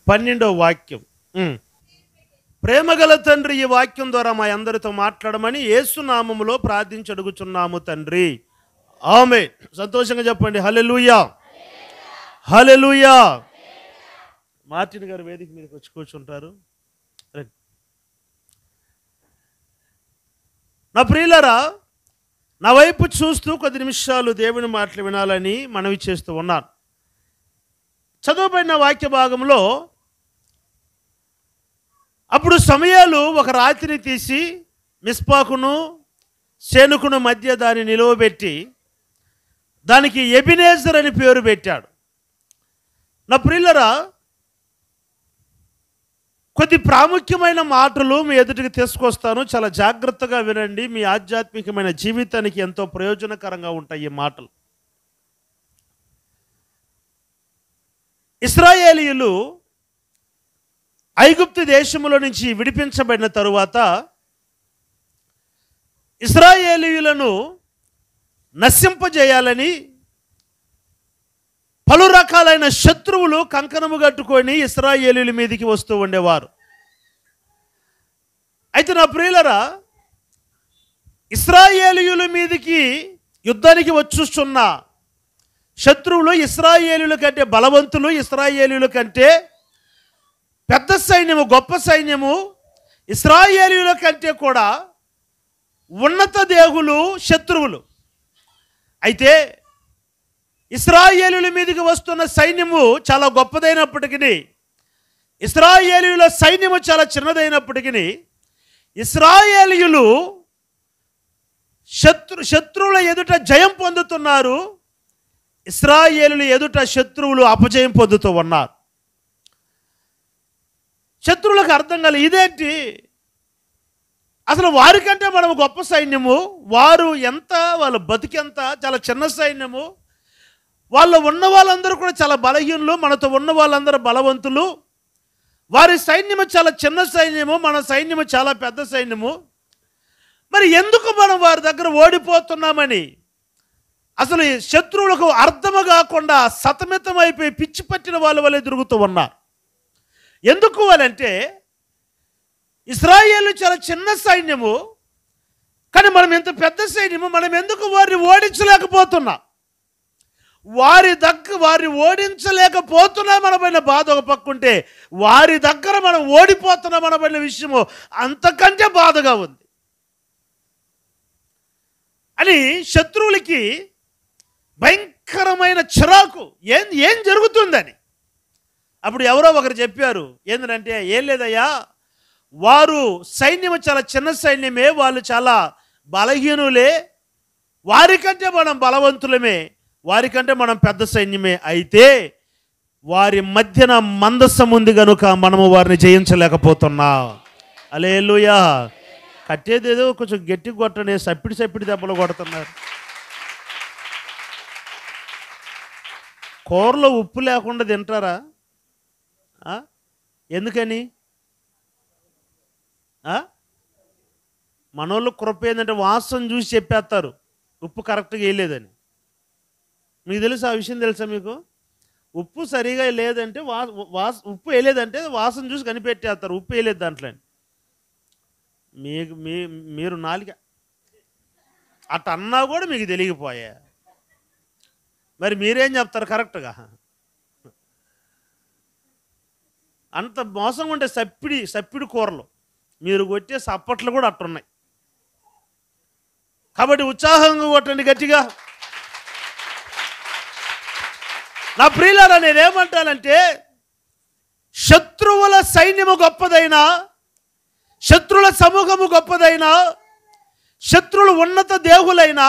12వ వాక్యం. ప్రేమగల తండ్రి, ఈ వాక్యం ద్వారా మా అందరితో మాట్లాడమని యేసు నామములో ప్రార్థించి అడుగుచున్నాము తండ్రి, ఆమేన్. సంతోషంగా చెప్పండి హల్లెలూయా, హల్లెలూయా. మార్టిన్ గారు వేదిక మీదకి వచ్చి కూర్చుంటారు. నా ప్రియులారా, నా వైపు చూస్తూ కొద్ది నిమిషాలు దేవుని మాటలు వినాలని మనవి చేస్తూ ఉన్నాను. చదువుబడిన వాక్య భాగంలో అప్పుడు సమూయేలు ఒక రాతిని తీసి మిస్పాకును శేనుకును మధ్య దాన్ని నిలువబెట్టి దానికి ఎబినేజర్ అని పేరు పెట్టాడు. నా ప్రియులారా, కొద్ది ప్రాముఖ్యమైన మాటలు మీ ఎదుటికి తీసుకొస్తాను, చాలా జాగ్రత్తగా వినండి. మీ ఆధ్యాత్మికమైన జీవితానికి ఎంతో ప్రయోజనకరంగా ఉంటాయి ఈ మాటలు. ఇశ్రాయేలీయులు ఐగుప్తు దేశములో నుంచి విడిపించబడిన తరువాత ఇశ్రాయేలీయులను నశింపజేయాలని పలు రకాలైన శత్రువులు కంకణము కట్టుకొని ఇశ్రాయేలీయుల మీదకి వస్తూ ఉండేవారు. అయితే నా ప్రియులరా, ఇశ్రాయేలీయుల మీదకి యుద్ధానికి వచ్చుస్తున్న శత్రువులు ఇశ్రాయేలీయుల కంటే బలవంతులు, ఇశ్రాయేలీయుల కంటే పెద్ద సైన్యము, గొప్ప సైన్యము, ఇశ్రాయేలీయుల కంటే కూడా ఉన్నత దేహులు శత్రువులు. అయితే ఇశ్రాయేలీయుల మీదకి వస్తున్న సైన్యము చాలా గొప్పదైనప్పటికీ, ఇశ్రాయేలీయుల సైన్యము చాలా చిన్నదైనప్పటికీ, ఇశ్రాయేలీయులు శత్రువుల ఎదుట జయం పొందుతున్నారు, ఇశ్రాయేలీయుల ఎదుట శత్రువులు అపజయం పొందుతూ ఉన్నారు. శత్రువులకు అర్థం కాలేదు, ఇదేంటి అసలు వారికంటే మనం గొప్ప సైన్యము, వారు ఎంత, వాళ్ళ బతికెంత, చాలా చిన్న సైన్యము, వాళ్ళు ఉన్న వాళ్ళందరూ కూడా చాలా బలహీనులు, మనతో ఉన్న వాళ్ళందరూ బలవంతులు, వారి సైన్యము చాలా చిన్న సైన్యము, మన సైన్యము చాలా పెద్ద సైన్యము, మరి ఎందుకు మనం వారి దగ్గర ఓడిపోతున్నామని అసలు శత్రువులకు అర్థము కాకుండా సతమితమైపోయి పిచ్చి పట్టిన వాళ్ళ వల్లే తిరుగుతూ ఉన్నారు. ఎందుకు అంటే ఇశ్రాయేలు చాలా చిన్న సైన్యము, కానీ మనం ఎంత పెద్ద సైన్యము, మనం ఎందుకు వారిని ఓడించలేకపోతున్నాం? వారిని ఓడించలేకపోతున్నాం మనపైన బాధ ఒక పక్కుంటే, వారి దగ్గర మనం ఓడిపోతున్నాం మనపైన విషయము అంతకంటే బాధగా ఉంది అని శత్రువులకి భయంకరమైన చిరాకు. ఏం జరుగుతుందని అప్పుడు ఎవరో ఒకరు చెప్పారు, ఏంటంటే ఏం లేదయ్యా, వారు సైన్యము చాలా చిన్న సైన్యమే, వాళ్ళు చాలా బలహీనులే, వారికంటే మనం బలవంతులమే, వారికంటే మనం పెద్ద సైన్యమే, అయితే వారి మధ్యన మందసం ఉంది కనుక మనము వారిని జయించలేకపోతున్నాం. హల్లెలూయా. కట్టేదేదో కొంచెం గట్టి కొట్టనే, సప్పిడి దెబ్బలు కొడుతున్నారు. కూరలో ఉప్పు లేకుండా తింటారా? ఎందుకని? మనోళ్ళు కృప ఏంటంటే వాసన చూసి చెప్పేస్తారు ఉప్పు కరెక్ట్గా వేయలేదని. మీకు తెలుసా ఆ విషయం? తెలుసా మీకు? ఉప్పు సరిగా లేదంటే ఉప్పు వేయలేదంటే వాసన చూసి కనిపెట్టేస్తారు ఉప్పు వేయలేదు దాంట్లో. మీరు నాలుక అట్ట అన్నా కూడా మీకు తెలియకపోయా, మరి మీరేం చెప్తారు కరెక్ట్గా? అంత మోసంగా ఉంటే సప్పిడి కూరలు మీరు కొట్టే సప్పట్లు కూడా అట్టున్నాయి. కాబట్టి ఉత్సాహంగా కొట్టండి గట్టిగా. నా ప్రియులారా, నేనేమంటానంటే శత్రువుల సైన్యము గొప్పదైనా, శత్రువుల సమూహము గొప్పదైనా, శత్రువులు ఉన్నత దేహులైనా,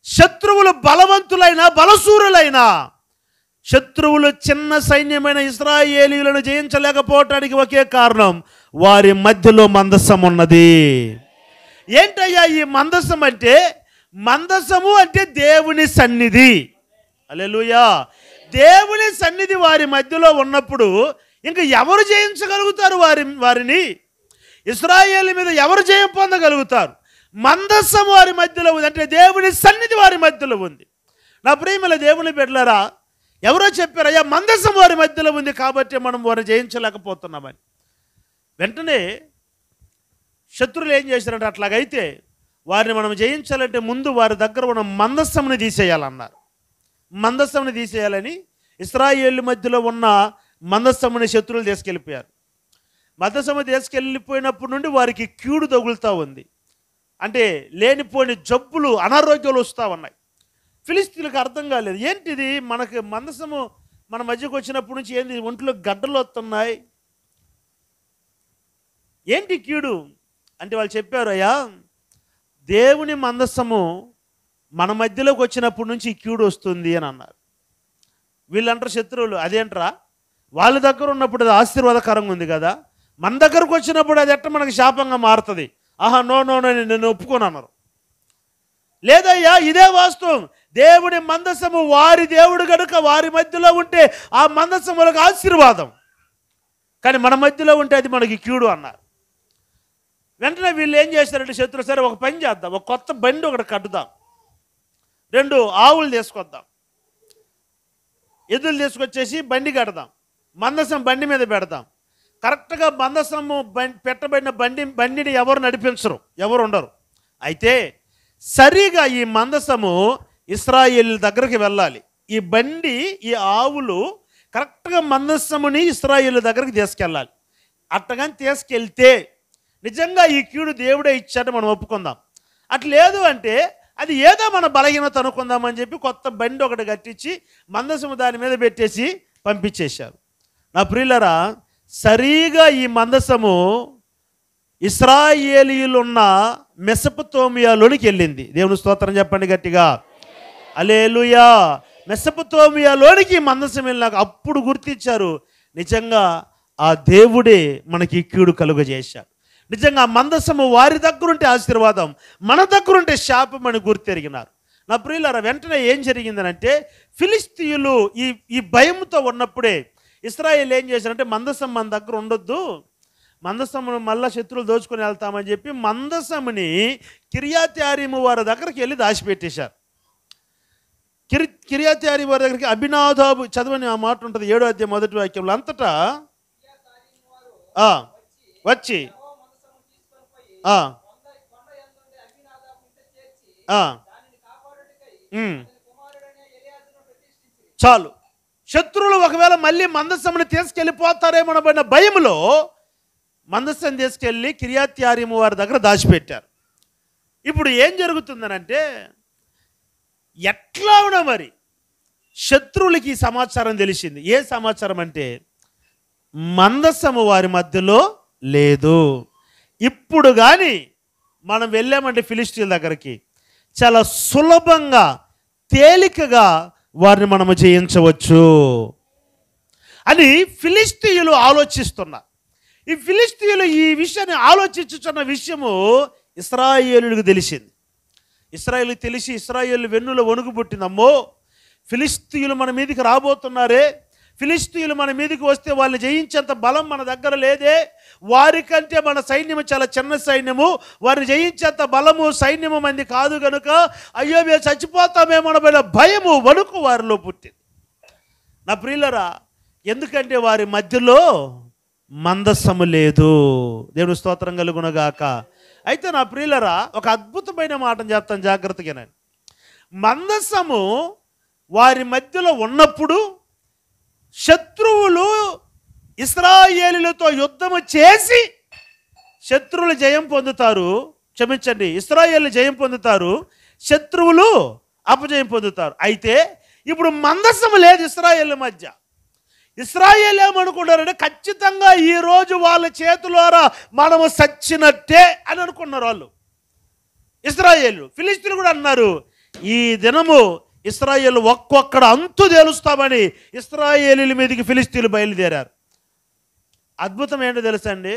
శత్రువులు బలవంతులైనా, బలసూరులైనా, శత్రువులు చిన్న సైన్యమైన ఇశ్రాయేలీయులను జయించలేకపోవటానికి ఒకే కారణం, వారి మధ్యలో మందసం ఉన్నది. ఏంటయ్యా ఈ మందసం అంటే? మందసము అంటే దేవుని సన్నిధి. హల్లెలూయా. దేవుని సన్నిధి వారి మధ్యలో ఉన్నప్పుడు ఇంకా ఎవరు జయించగలుగుతారు? వారిని ఇశ్రాయేలు మీద ఎవరు జయం పొందగలుగుతారు? మందసం వారి మధ్యలో ఉంది, అంటే దేవుని సన్నిధి వారి మధ్యలో ఉంది. నా ప్రియమైన దేవుని బిడ్డలారా, ఎవరో చెప్పారు, అయ్యా మందసం వారి మధ్యలో ఉంది కాబట్టి మనం వారిని జయించలేకపోతున్నామని. వెంటనే శత్రువులు ఏం చేశారంటే, అట్లాగైతే వారిని మనం జయించాలంటే ముందు వారి దగ్గర ఉన్న మందస్సంని తీసేయాలన్నారు. మందస్సంని తీసేయాలని ఇశ్రాయేలు మధ్యలో ఉన్న మందస్సంని శత్రువులు తీసుకెళ్ళిపోయారు. మందస్సము తీసుకెళ్ళిపోయినప్పటి నుండి వారికి కీడు తగులుతూ ఉంది. అంటే లేనిపోని జబ్బులు, అనారోగ్యాలు వస్తూ ఉన్నాయి. ఫిలిస్తీన్లకు అర్థం కాలేదు, ఏంటిది మనకి మందసము మన మధ్యకు వచ్చినప్పటి నుంచి ఏంది ఒంట్లో గడ్డలు వస్తున్నాయి, ఏంటి కీడు అంటే వాళ్ళు చెప్పారు, అయ్యా దేవుని మందసము మన మధ్యలోకి వచ్చినప్పటి నుంచి ఈ కీడు వస్తుంది అని అన్నారు. వీళ్ళంటారు శత్రువులు, అదేంట్రా వాళ్ళ దగ్గర ఉన్నప్పుడు అది ఆశీర్వాదకరంగా ఉంది కదా, మన దగ్గరకు వచ్చినప్పుడు అది ఎట్ట మనకి శాపంగా మారుతుంది. ఆహా నో నో నో నేను ఒప్పుకోను అన్నారు. లేదయ్యా ఇదే వాస్తవం, దేవుని మందసము వారి దేవుడు గనుక వారి మధ్యలో ఉంటే ఆ మందసములకు ఆశీర్వాదం, కానీ మన మధ్యలో ఉంటే అది మనకి కీడు అన్నారు. వెంటనే వీళ్ళు ఏం చేశారంటే శత్రువు, సరే ఒక పని చేద్దాం, ఒక కొత్త బండి ఒకటి కట్టుదాం, 2 ఆవులు తీసుకొద్దాం, ఎద్దులు తీసుకొచ్చేసి బండి కడదాం, మందసం బండి మీద పెడదాం. కరెక్ట్గా మందసము పెట్టబడిన బండిని ఎవరు నడిపించరు, ఎవరు ఉండరు. అయితే సరిగా ఈ మందసము ఇశ్రాయేలు దగ్గరికి వెళ్ళాలి. ఈ బండి, ఈ ఆవులు కరెక్ట్గా మందసముని ఇశ్రాయేలు దగ్గరికి తీసుకెళ్ళాలి. అట్టగాని తీసుకెళ్తే నిజంగా ఈ కీడు దేవుడే ఇచ్చాడు మనం ఒప్పుకుందాం. అట్లేదు అంటే అది ఏదో మన బలహీనత అనుకుందామని చెప్పి కొత్త బండి ఒకటి కట్టించి మందసము దాని మీద పెట్టేసి పంపించేశారు. నా ప్రియులరా, సరిగా ఈ మందసము ఇశ్రాయేలీయులున్న మెసొపొతేమియాలోనికి వెళ్ళింది. దేవుని స్తోత్రం చెప్పండి గట్టిగా, హల్లెలూయా. మెసొపొతేమియాలోనికి మందసం వెళ్ళినాక అప్పుడు గుర్తించారు, నిజంగా ఆ దేవుడే మనకి కీడు కలుగజేశాడు. నిజంగా మందసము వారి దగ్గరుంటే ఆశీర్వాదం, మన దగ్గరుంటే శాపం అని గుర్తెరిగినారు. నా ప్రియులారా, వెంటనే ఏం జరిగిందనంటే ఫిలిస్తీయులు ఈ భయంతో ఉన్నప్పుడే ఇశ్రాయేలు ఏం చేశారంటే, మందసం మన దగ్గర ఉండొద్దు, మందసమును మళ్ళా శత్రువులు దోచుకొని వెళ్తామని చెప్పి మందసముని కిర్యత్యారీము వారి దగ్గరికి వెళ్ళి దాచిపెట్టేశారు. కిర్యత్యారీము వారి దగ్గరికి అబినాదాబు, చదవని ఆ మాట ఉంటుంది 7వ అధ్యాయం 1వ వాక్యంలో, అంతటా వచ్చి చాలు, శత్రువులు ఒకవేళ మళ్ళీ మందసముని తీసుకెళ్ళిపోతారేమోనబడిన భయంలో మందసం తీసుకెళ్ళి కిర్యత్యారీము వారి దగ్గర దాచిపెట్టారు. ఇప్పుడు ఏం జరుగుతుందనంటే, ఎట్లా ఉన్నా మరి శత్రువులకి ఈ సమాచారం తెలిసింది. ఏ సమాచారం అంటే, మందసము వారి మధ్యలో లేదు. ఇప్పుడు కానీ మనం వెళ్ళామంటే ఫిలిస్తీయుల దగ్గరికి చాలా సులభంగా, తేలికగా వారిని మనము జయించవచ్చు అని ఫిలిస్తీయులు ఆలోచిస్తున్నారు. ఈ ఫిలిస్తీయులు ఈ విషయాన్ని ఆలోచించుతున్న విషయము ఇశ్రాయేలులకు తెలిసింది. ఇశ్రాయేలుకి తెలిసి ఇశ్రాయేలు వెన్నులో వణుకు పుట్టిందమ్మో, ఫిలిస్తీయులు మన మీదకి రాబోతున్నారే, ఫిలిస్తీయులు మన మీదకి వస్తే వాళ్ళని జయించేంత బలం మన దగ్గర లేదే, వారికంటే మన సైన్యము చాలా చిన్న సైన్యము, వారిని జయించేంత బలము సైన్యము మంది కాదు కనుక అయ్యో మేము చచ్చిపోతామేమోనబడిన భయము, వణుకు వారిలో పుట్టింది. నా ప్రియులరా, ఎందుకంటే వారి మధ్యలో మందసము లేదు. దేవుని స్తోత్రం కలుగునగాక. అయితే నా ప్రియులరా, ఒక అద్భుతమైన మాటను చెప్తాను జాగ్రత్తగా. నేను మందసము వారి మధ్యలో ఉన్నప్పుడు శత్రువులు ఇశ్రాయేలులతో యుద్ధము చేసి శత్రువులు జయం పొందుతారు, క్షమించండి, ఇశ్రాయేలు జయం పొందుతారు, శత్రువులు అపజయం పొందుతారు. అయితే ఇప్పుడు మందసము లేదు ఇశ్రాయేలు మధ్య. ఇశ్రాయేలు ఏమనుకున్నారంటే, ఖచ్చితంగా ఈరోజు వాళ్ళ చేతులారా మనము సచ్చినట్టే అని అనుకున్నారు వాళ్ళు ఇశ్రాయేలు. ఫిలిస్తీయులు కూడా అన్నారు, ఈ దినము ఇశ్రాయేలు ఒక్కొక్కడ అంతు తేలుస్తామని ఇశ్రాయేలీల మీదకి ఫిలిస్తీయులు బయలుదేరారు. అద్భుతం ఏంటో తెలుసండి,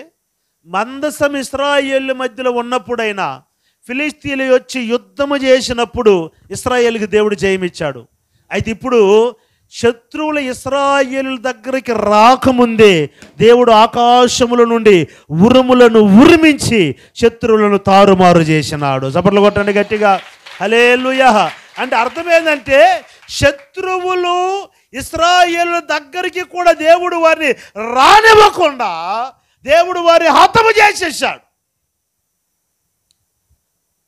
మందసం ఇశ్రాయేలు మధ్యలో ఉన్నప్పుడైనా ఫిలిస్తీయులు వచ్చి యుద్ధము చేసినప్పుడు ఇశ్రాయేలుకి దేవుడు జయమిచ్చాడు. అయితే ఇప్పుడు శత్రువుల ఇశ్రాయేలు దగ్గరికి రాకముందే దేవుడు ఆకాశముల నుండి ఉరుములను ఉరిమించి శత్రువులను తారుమారు చేసినాడు. చప్పట్లు కొట్టండి గట్టిగా, హల్లెలూయా. అంటే అర్థం ఏంటంటే, శత్రువులు ఇశ్రాయేలు దగ్గరికి కూడా దేవుడు వారిని రానివ్వకుండా దేవుడు వారి హతము చేసేసాడు.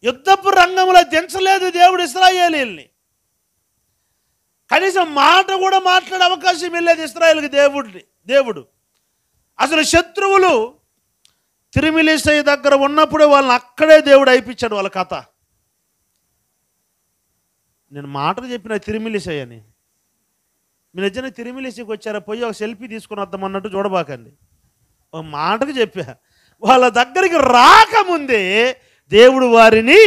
యుద్ధపు రంగంలో దించలేదు దేవుడు ఇశ్రాయేలీల్ని. కనీసం మాట కూడా మాట్లాడే అవకాశం వెళ్ళేది ఇశ్రాయేలుకి దేవుడు. అసలు శత్రువులు తిరిమిలిసై దగ్గర ఉన్నప్పుడే వాళ్ళని అక్కడే దేవుడు అయిపించాడు వాళ్ళ కథ. నేను మాటలు చెప్పిన తిరిమిలిసై అని. మీరు నిజంగా తిరిమిలిసైకి వచ్చారా, పోయి ఒక సెల్ఫీ తీసుకుని వద్దామన్నట్టు చూడబాకండి. ఒక మాటకు చెప్పా, వాళ్ళ దగ్గరికి రాకముందే దేవుడు వారిని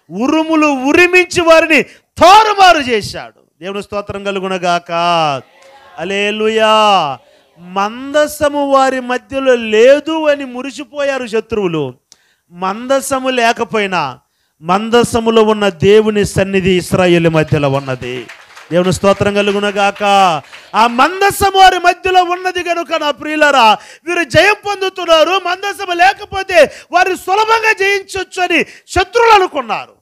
ఉరుములు ఉరిమించి వారిని తారుమారు చేశాడు. దేవుని స్తోత్రం కలుగునగాక. హల్లెలూయా. మందసము వారి మధ్యలో లేదు అని మురిసిపోయారు శత్రువులు. మందసము లేకపోయినా మందసములో ఉన్న దేవుని సన్నిధి ఇశ్రాయేలు మధ్యలో ఉన్నది. దేవుని స్తోత్రం కలుగునగాక. ఆ మందసము వారి మధ్యలో ఉన్నది కనుక నా ప్రియులారా, వీరు జయం పొందుతున్నారు. మందసము లేకపోతే వారు సులభంగా జయించవచ్చు అని శత్రువులు అనుకున్నారు.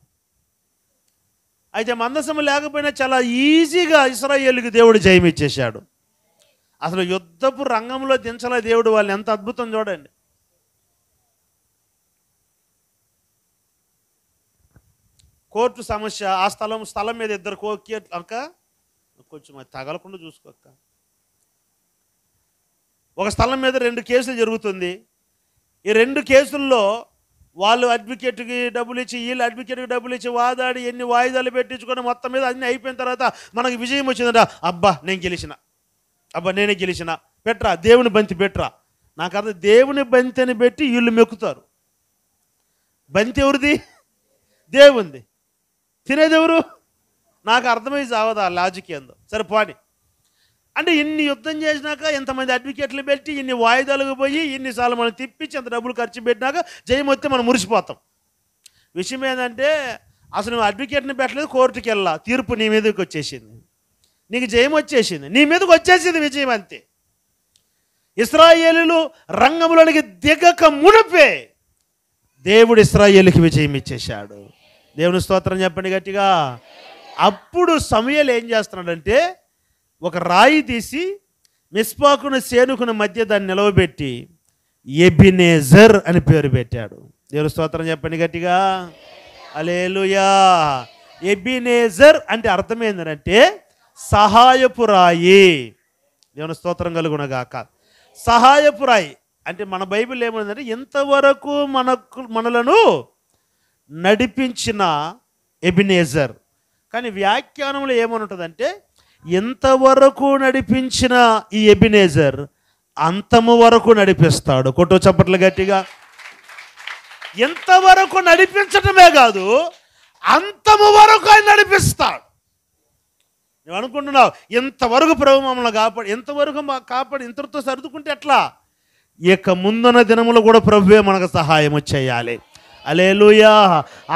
అయితే మందసము లేకపోయినా చాలా ఈజీగా ఇశ్రాయేలుకి దేవుడు జయం ఇచ్చేశాడు. అసలు యుద్ధపు రంగంలో దించలే దేవుడు వాళ్ళని. ఎంత అద్భుతం చూడండి. కోర్టు సమస్య, ఆ స్థలం మీద ఇద్దరు అక్క కొంచెం అది తగలకుండా చూసుకోక్క. ఒక స్థలం మీద 2 కేసులు జరుగుతుంది. ఈ 2 కేసుల్లో వాళ్ళు అడ్వకేట్కి డబ్బులు ఇచ్చి, వీళ్ళు అడ్వకేట్కి డబ్బులు ఇచ్చి వాదాడి ఎన్ని వాయిదాలు పెట్టించుకొని మొత్తం మీద అన్నీ అయిపోయిన తర్వాత మనకు విజయం వచ్చిందంట. అబ్బా నేనే గెలిచిన పెట్రా, దేవుని బంతి పెట్రా. నాకు అర్థం, దేవుని బంతిని పెట్టి వీళ్ళు మెక్కుతారు. బంతి ఎవరిది? దేవుంది. తినేది ఎవరు? నాకు అర్థమై చావదా లాజిక్ ఏందో. సరే పోని అంటే ఇన్ని యుద్ధం చేసినాక, ఎంతమంది అడ్వకేట్లు పెట్టి, ఇన్ని వాయిదాలకు పోయి, ఇన్నిసార్లు మనం తిప్పించి ఎంత డబ్బులు ఖర్చు పెట్టినాక జయం వస్తే మనం మురిసిపోతాం. విషయం ఏంటంటే అసలు నువ్వు అడ్వకేట్ని పెట్టలేదు, కోర్టుకి వెళ్ళా, తీర్పు నీ మీదకి వచ్చేసింది, నీకు జయం వచ్చేసింది, నీ మీదకి వచ్చేసింది విజయం అంతే. ఇశ్రాయేలులు రంగంలోనికి దిగక మునిపే దేవుడు ఇశ్రాయేలుకి విజయం ఇచ్చేశాడు. దేవుని స్తోత్రం చెప్పండి గట్టిగా. అప్పుడు సమూయేలు ఏం చేస్తున్నాడంటే ఒక రాయి తీసి మిస్పాకును సేనుకుని మధ్య దాన్ని నిలవబెట్టి ఎబినేజర్ అని పేరు పెట్టాడు. దేవుని స్తోత్రం చెప్పండి గట్టిగా. హల్లెలూయా. ఎబినేజర్ అంటే అర్థం ఏంటంటే సహాయపు రాయి. దేవుని స్తోత్రం కలుగునగాక. సహాయపు రాయి అంటే మన బైబిల్ ఏమన్నదంటే ఇంతవరకు మనలను నడిపించిన ఎబినేజర్. కానీ వ్యాఖ్యానంలో ఏమనుంటుందంటే ఎంతవరకు నడిపించిన ఈ ఎబినేజర్ అంతము వరకు నడిపిస్తాడు. కొట్టు చప్పట్లు గట్టిగా. ఎంతవరకు నడిపించటమే కాదు, అంతము వరకు ఆయన నడిపిస్తాడు. నువ్వు అనుకుంటున్నావు ఇంతవరకు ప్రభు మమ్మల్ని కాపాడు, ఎంతవరకు మా కాపాడు, ఇంతటితో సర్దుకుంటే ఎట్లా? ఇక ముందున్న దినములు కూడా ప్రభువే మనకు సహాయం చేయాలి. హల్లెలూయా.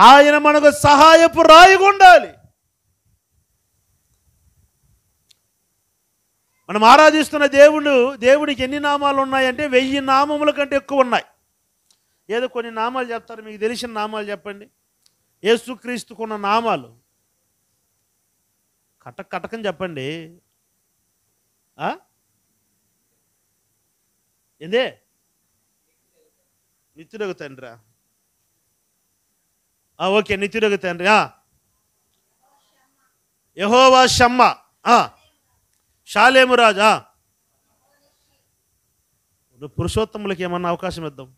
ఆయన మనకు సహాయపు రాయిగా ఉండాలి. మనం ఆరాధిస్తున్న దేవుడికి ఎన్ని నామాలు ఉన్నాయంటే 1000 నామముల కంటే ఎక్కువ ఉన్నాయి. ఏదో కొన్ని నామాలు చెప్తారు, మీకు తెలిసిన నామాలు చెప్పండి. యేసుక్రీస్తుకున్న నామాలు కటకని చెప్పండి. ఏందే? నిత్యుడగు తండ్రి. ఓకే, నిత్యుడగు తండ్రి. యెహోవా షమ్మా, షాలేము రాజా. పురుషోత్తములకి ఏమన్నా అవకాశం ఇద్దాం,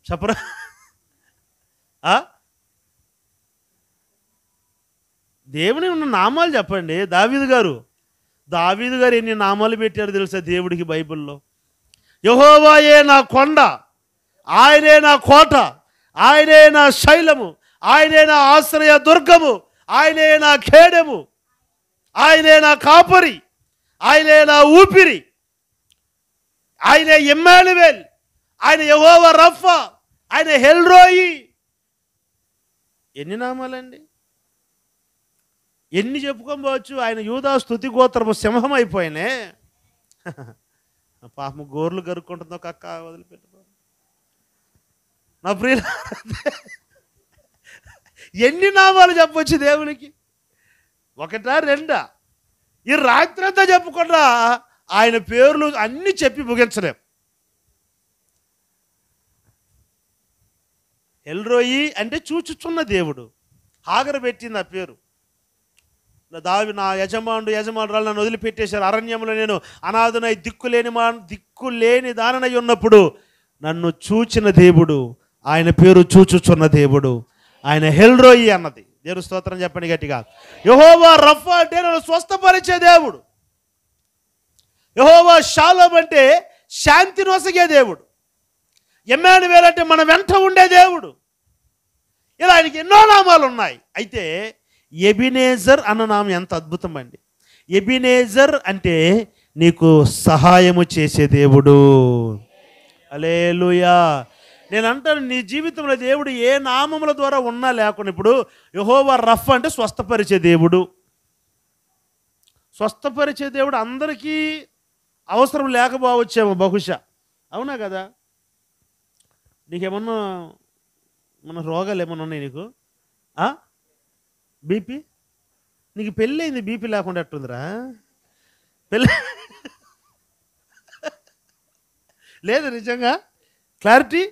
చెప్పరా? దేవుని ఉన్న నామాలు చెప్పండి. దావీదు గారు ఎన్ని నామాలు పెట్టారు తెలుసా దేవుడికి బైబిల్లో? యెహోవాయే నా కొండ, ఆయనే నా కోట, ఆయనే నా శైలము, ఆయనే నా ఆశ్రయ దుర్గము, ఆయనే నా ఖేడము, ఆయనే నా కాపరి, ఆయనే నా ఊపిరి, ఆయనే ఇమ్మానువేల్, ఆయన యెహోవా రఫా, ఆయన హెల్రోయి. ఎన్ని నామాలండి, ఎన్ని చెప్పుకోవచ్చు. ఆయన యూదా స్తుతి గోత్రము సింహం అయిపోయినే. పాపం గోర్లు గరుక్కుంటుందో కక్క వదిలిపెట్టు నా ప్రియ. ఎన్ని నామాలు చెప్పవచ్చు దేవునికి? 1 2 ఈ రాత్రి అంతా చెప్పకుండా ఆయన పేర్లు అన్నీ చెప్పి ముగించలేం. ఎల్రోయి అంటే చూచుచున్న దేవుడు. హాగరు పెట్టింది ఆ పేరు. నా యజమానురాలు నన్ను వదిలిపెట్టేశారు, అరణ్యంలో నేను అనాథనై దిక్కులేని దాననై ఉన్నప్పుడు నన్ను చూచిన దేవుడు, ఆయన పేరు చూచుచున్న దేవుడు, ఆయన ఎల్రోయి అన్నది. దేవుని స్తోత్రం చెప్పండి గట్టిగా. యెహోవా రఫా అంటే నన్ను స్వస్థపరిచే దేవుడు. యెహోవా షాలోమ్ అంటే శాంతి నొసగే దేవుడు. ఎమ్మానుయేలు అంటే మన వెంట ఉండే దేవుడు. ఇలా ఆయనకి ఎన్నో నామాలు ఉన్నాయి. అయితే ఎబినేజర్ అన్న నామం ఎంత అద్భుతం అండి. ఎబినేజర్ అంటే నీకు సహాయము చేసే దేవుడు. హల్లెలూయా. నేను అంటాను, నీ జీవితంలో దేవుడు ఏ నామముల ద్వారా ఉన్నా లేకుండా, ఇప్పుడు యెహోవా రఫ్ అంటే స్వస్థపరిచే దేవుడు. స్వస్థపరిచే దేవుడు అందరికీ అవసరం లేకపోవచ్చేమో బహుశా, అవునా కదా? నీకేమన్నా మన రోగాలు ఏమన్నా ఉన్నాయి నీకు? బీపీ? నీకు పెళ్ళి అయింది, బీపీ లేకుండా ఎట్టుందిరా? పెళ్ళి లేదు నిజంగా? క్లారిటీ?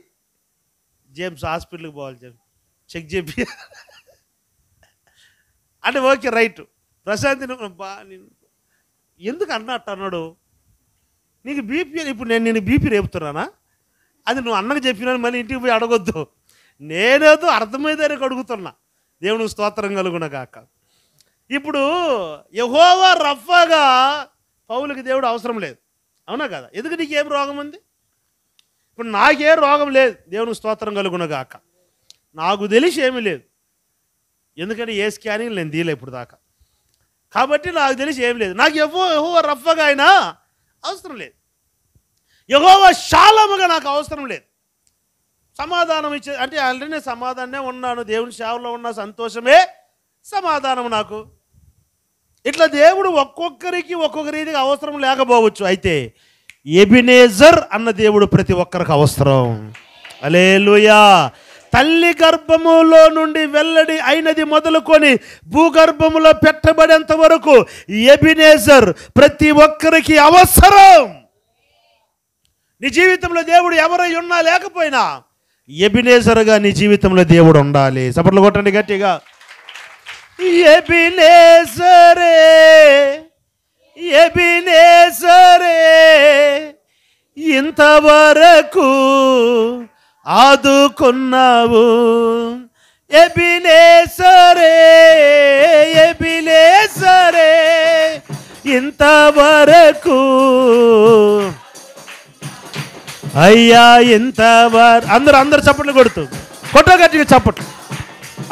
జేమ్స్ హాస్పిటల్కి పోవాలి, జేమ్స్ చెక్ చేపి అంటే ఓకే రైట్. ప్రశాంతి ఎందుకు అన్నట్టు అన్నాడు? నీకు బీపీ, ఇప్పుడు నేను బీపీ రేపుతున్నానా? అది నువ్వు అన్నకు చెప్పినాను, మళ్ళీ ఇంటికి పోయి అడగొద్దు. నేనేదో అర్థమైందని అడుగుతున్నా. దేవునికి స్తోత్రం కలుగును గాక. ఇప్పుడు యెహోవా రఫాగా పౌలుకి దేవుడు అవసరం లేదు, అవునా కదా? ఎందుకు నీకేం రోగం ఉంది? ఇప్పుడు నాకే రోగం లేదు, దేవునికి స్తోత్రం కలుగును గాక. నాకు తెలిసి ఏమీ లేదు, ఎందుకంటే ఏ స్కానింగ్ నేను తీయలే ఇప్పుడు దాకా. కాబట్టి నాకు తెలిసి ఏం లేదు. నాకు యెహోవా రఫాగా అయినా అవసరం లేదు. యెహోవా షాలోముగా నాకు అవసరం లేదు. సమాధానం ఇచ్చే అంటే ఆల్రెడీ నేను సమాధానమే ఉన్నాను, దేవుని సేవలో ఉన్న సంతోషమే సమాధానం నాకు. ఇట్లా దేవుడు ఒక్కొక్కరికి ఒక్కొక్క రీతిగా అవసరం లేకపోవచ్చు. అయితే ఎబినేజర్ అన్న దేవుడు ప్రతి ఒక్కరికి అవసరం. హల్లెలూయా. తల్లి గర్భములో నుండి వెల్లడి అయినది మొదలుకొని భూగర్భములో పెట్టబడేంత వరకు ఎబినేజర్ ప్రతి ఒక్కరికి అవసరం. నీ జీవితంలో దేవుడు ఎవరై ఉన్నా లేకపోయినా ఎబినేజర్గా నీ జీవితంలో దేవుడు ఉండాలి. చప్పట్లు కొట్టండి గట్టిగా. ఎబినేజరే, ఎబినేజరే, ఇంతవరకు ఆదుకున్నావు. ఎబినేజరే, ఎబినేజరే, ఇంతవరకు అయ్యా ఇంతవరకు. అందరూ చప్పట్లు కొట్టో గట్టిగా చప్పట్లు.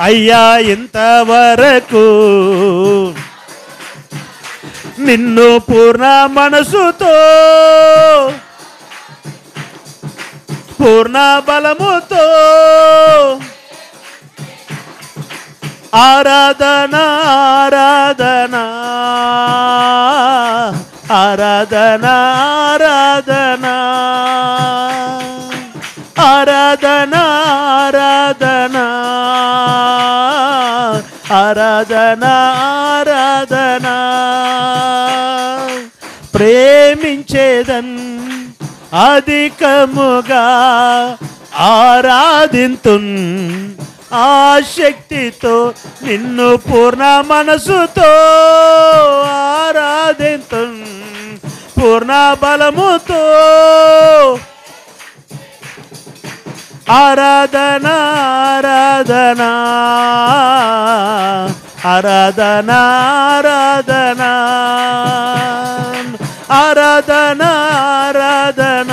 అయ్యా ఇంతవరకు నిన్ను పూర్ణ మనసుతో పూర్ణ బలముతో ఆరాధన ఆరాధన ఆరాధన ఆరాధన ఆరాధన ఆరాధన ఆరాధన ఆరాధన ప్రేమించేదన్ అధికముగా ఆరాధింతున్ ఆశక్తితో నిన్ను పూర్ణ మనసుతో ఆరాధింతున్ పూర్ణ బలముతో ఆరాధన ఆరాధన ఆరాధన ఆరాధన ఆరాధన ఆరాధన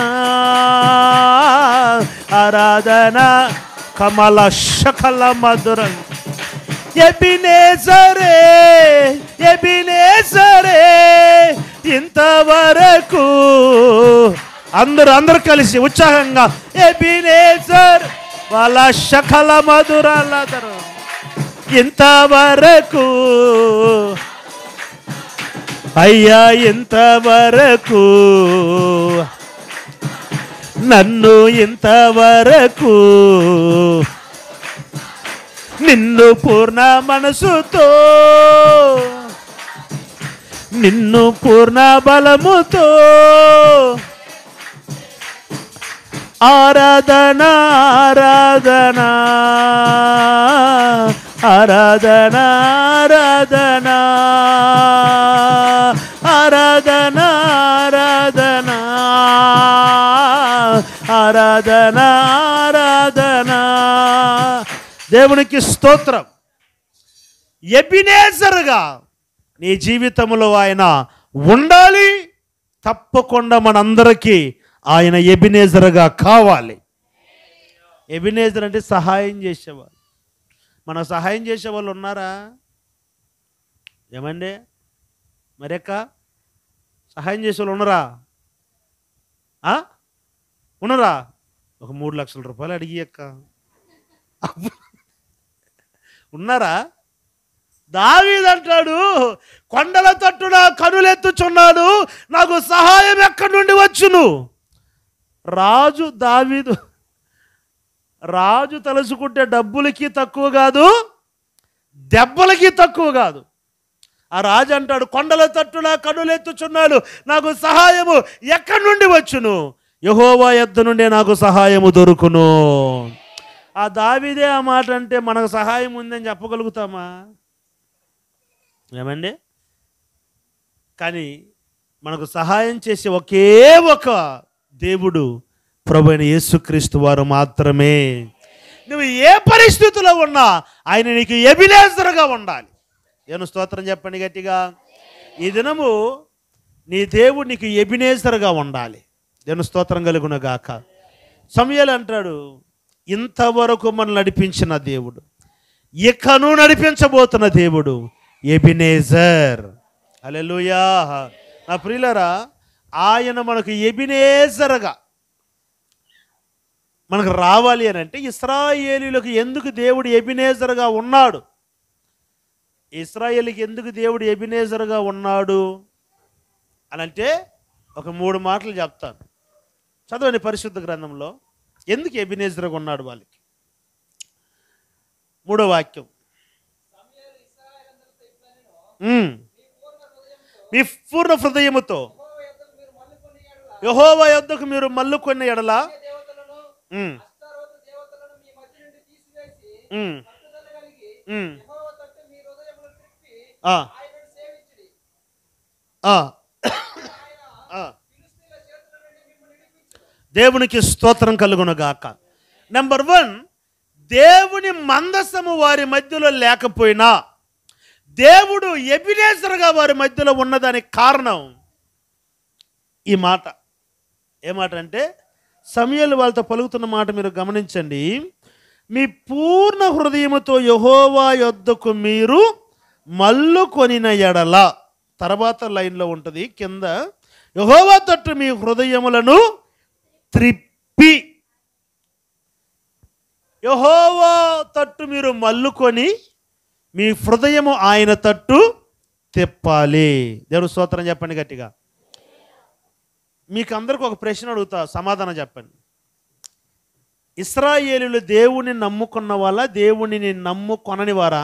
ఆరాధన కమల శకల మధురం. ఎబినేజరే, ఎబినేజరే, ఇంతవరకు అందరూ కలిసి ఉత్సాహంగా ఎబినేజర్ వాళ్ళ శకల మధురాలదరు. ఇంతవరకు అయ్యా ఇంతవరకు నన్ను ఇంతవరకు నిన్ను పూర్ణ మనసుతో నిన్ను పూర్ణ బలముతో ఆరాధన ఆరాధన ఆరాధన ఆరాధన ఆరాధన ఆరాధన ఆరాధన ఆరాధన. దేవునికి స్తోత్రం. ఎబినేజరుగా నీ జీవితంలో ఆయన ఉండాలి. తప్పకుండా మనందరికీ ఆయన ఎబినేజరుగా కావాలి. ఎబినేజర్ అంటే సహాయం చేసేవాళ్ళు. మనకు సహాయం చేసేవాళ్ళు ఉన్నారా? ఏమండి మరెక్క సహాయం చేసేవాళ్ళు ఉన్నారా? ఉన్నారా? ఒక 3 లక్షల రూపాయలు అడిగి అక్క ఉన్నారా? దావీదు అంటాడు, కొండల తట్టున కనులెత్తుచున్నాడు, నాకు సహాయం ఎక్కడి నుండి వచ్చును. రాజు తలుచుకుంటే డబ్బులకి తక్కువ కాదు, దెబ్బలకి తక్కువ కాదు. ఆ రాజు అంటాడు, కొండల తట్టున కనులెత్తుచున్నాడు, నాకు సహాయము ఎక్కడి నుండి వచ్చును, యెహోవా యొద్ద నుండి నాకు సహాయము దొరుకును. ఆ దావీదే ఆ మాట అంటే మనకు సహాయం ఉందని చెప్పగలుగుతామా? ఏమండి? కానీ మనకు సహాయం చేసే ఒకే ఒక దేవుడు ప్రభువైన యేసుక్రీస్తు వారు మాత్రమే. నువ్వు ఏ పరిస్థితిలో ఉన్నా ఆయన నీకు ఎబినేజరుగా ఉండాలి. నేను స్తోత్రం చెప్పండి గట్టిగా. ఈ దినము నీ దేవుడు నీకు ఎబినేజరుగా ఉండాలి. నేను స్తోత్రం కలుగును గాక. సమూయేలు అంటాడు, ఇంతవరకు మనం నడిపించిన దేవుడు, ఇకను నడిపించబోతున్న దేవుడు ఎబినేజర్. హల్లెలూయా. నా ప్రియులారా, ఆయన మనకు ఎబినేజర్గా మనకు రావాలి అని అంటే ఇశ్రాయేలీయులకు ఎందుకు దేవుడు ఎబినేజర్గా ఉన్నాడు? ఇశ్రాయేలుకి ఎందుకు దేవుడు ఎబినేజర్గా ఉన్నాడు అని అంటే ఒక 3 మాటలు చెప్తాను. చదవండి పరిశుద్ధ గ్రంథంలో ఎందుకు ఎబినేజర్గా ఉన్నాడు వాళ్ళకి. 3వ వాక్యం, మీ పూర్ణ హృదయముతో యెహోవా యొద్దకు మీరు మల్లుకొన్న ఎడల దేవునికి స్తోత్రం కలుగును గాక. నెంబర్ 1, దేవుని మందసము వారి మధ్యలో లేకపోయినా దేవుడు ఎబినేజర్గా వారి మధ్యలో ఉన్నదానికి కారణం ఈ మాట. ఏ మాట అంటే సమూయేలు వాళ్ళతో పలుకుతున్న మాట మీరు గమనించండి. మీ పూర్ణ హృదయముతో యెహోవా యొద్దకు మీరు మల్లుకొనిన ఎడల, తర్వాత లైన్లో ఉంటుంది కింద, యెహోవా తట్టు మీ హృదయములను త్రిప్పి. యెహోవా తట్టు మీరు మల్లుకొని మీ హృదయము ఆయన తట్టు తిప్పాలి. దేవుడు స్తోత్రం చెప్పండి గట్టిగా. మీకు అందరికి ఒక ప్రశ్న అడుగుతా, సమాధానం చెప్పండి. ఇశ్రాయేలీయులు దేవుని నమ్ముకున్న వాళ్ళ, దేవునిని నమ్ముకొనని వారా?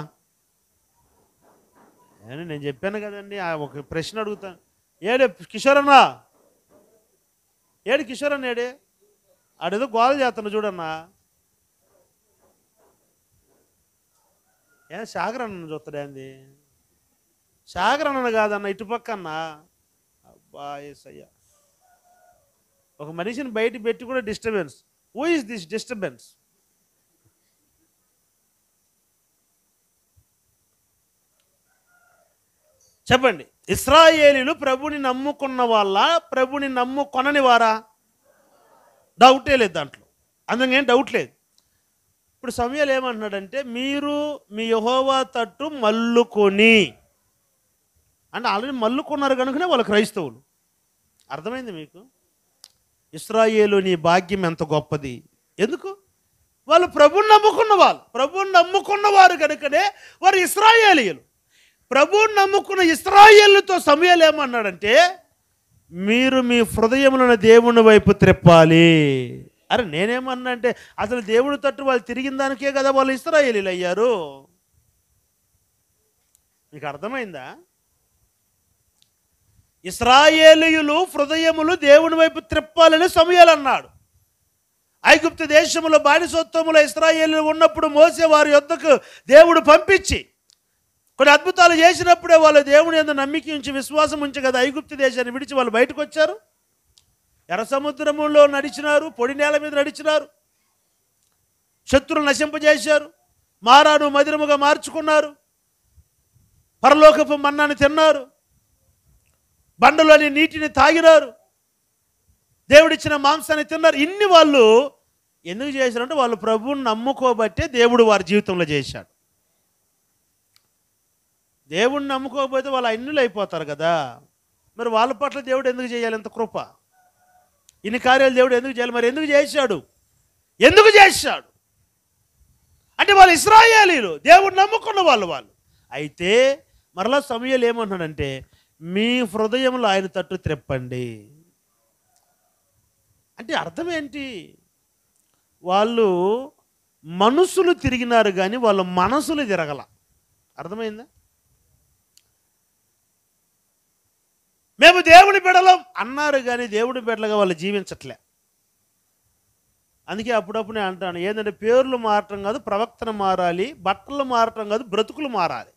నేను చెప్పాను కదండి. ఒక ప్రశ్న అడుగుతాను. ఏడే కిషోర్ అన్నా, కిషోర్ అన్న ఏడే? ఆడేదో గోల చేస్తాను చూడన్నా. సాగర్ అన్న చూస్తాడే అంది? సాగర్ అన్న కాదన్న, ఇటుపక్క అన్నా. అబ్బా ఏసయ్యా, ఒక మనిషిని బయట పెట్టి కూడా disturbance. Who is this disturbance? చెప్పండి. ఇశ్రాయేలీయులు ప్రభుని నమ్ముకున్న వాళ్ళ, ప్రభుని నమ్ముకొనని వారా? డౌటే లేదు దాంట్లో, అందుకేం డౌట్ లేదు. ఇప్పుడు సమూయేలు ఏమంటున్నాడంటే, మీరు మీ యెహోవా తట్టు మల్లుకొని, అంటే ఆల్రెడీ మల్లుకున్నారు కనుకనే వాళ్ళు క్రైస్తవులు. అర్థమైంది మీకు? ఇశ్రాయేలు నీ భాగ్యం ఎంత గొప్పది. ఎందుకు? వాళ్ళు ప్రభుని నమ్ముకున్న వాళ్ళు, ప్రభుని నమ్ముకున్నవారు కనుకనే వారు ఇశ్రాయేలీయులు. ప్రభుని నమ్ముకున్న ఇశ్రాయేలుతో సమూయేలు ఏమన్నాడంటే, మీరు మీ హృదయములను దేవుని వైపు త్రిప్పాలి. అరే నేనేమన్నా అంటే, అసలు దేవుని తట్టు వాళ్ళు తిరిగిన దానికే కదా వాళ్ళు ఇశ్రాయేలీయులు అయ్యారు. మీకు అర్థమైందా? ఇశ్రాయేలీయులు హృదయములు దేవుని వైపు త్రిప్పాలని సమూయేలు అన్నాడు. ఐగుప్తు దేశంలో బానిసత్వములో ఇశ్రాయేలీయులు ఉన్నప్పుడు మోసే వారి యొద్దకు దేవుడు పంపించి కొన్ని అద్భుతాలు చేసినప్పుడే వాళ్ళు దేవుని యందు నమ్మిక ఉంచి విశ్వాసం ఉంచి కదా ఐగుప్తు దేశాన్ని విడిచి వాళ్ళు బయటకు వచ్చారు. ఎర్ర సముద్రములో నడిచినారు, పొడి నేల మీద నడిచినారు, శత్రువులు నశింపజేశారు, మారాను మధురముగా మార్చుకున్నారు, పరలోకపు మన్నాన్ని తిన్నారు, బండలోని నీటిని తాగినారు, దేవుడిచ్చిన మాంసాన్ని తిన్నారు. ఇన్ని వాళ్ళు ఎందుకు చేశారంటే వాళ్ళు ప్రభువుని నమ్ముకోబట్టే దేవుడు వారి జీవితంలో చేశాడు. దేవుడిని నమ్ముకోకపోతే వాళ్ళు అన్యులు అయిపోతారు కదా. మరి వాళ్ళ పట్ల దేవుడు ఎందుకు చేయాలి ఇంత కృప? ఇన్ని కార్యాలు దేవుడు ఎందుకు చేయాలి? మరి ఎందుకు చేశాడు? ఎందుకు చేశాడు అంటే వాళ్ళు ఇశ్రాయేలీయులు, దేవుడు నమ్ముకున్న వాళ్ళు. అయితే మరలా సమూయేలు ఏమన్నాడంటే మీ హృదయంలో ఆయన తట్టు త్రెప్పండి అంటే అర్థం ఏంటి? వాళ్ళు మనసులు తిరిగినారు కానీ వాళ్ళ మనసులు తిరగల. అర్థమైందా? మేము దేవుని బిడ్డలం అన్నారు కానీ దేవుని బిడ్డలుగా వాళ్ళు జీవించట్లే. అందుకే అప్పుడప్పుడు నేను అంటాను, ఏంటంటే పేర్లు మారటం కాదు, ప్రవక్తన మారాలి, బట్టలు మారటం కాదు, బ్రతుకులు మారాలి.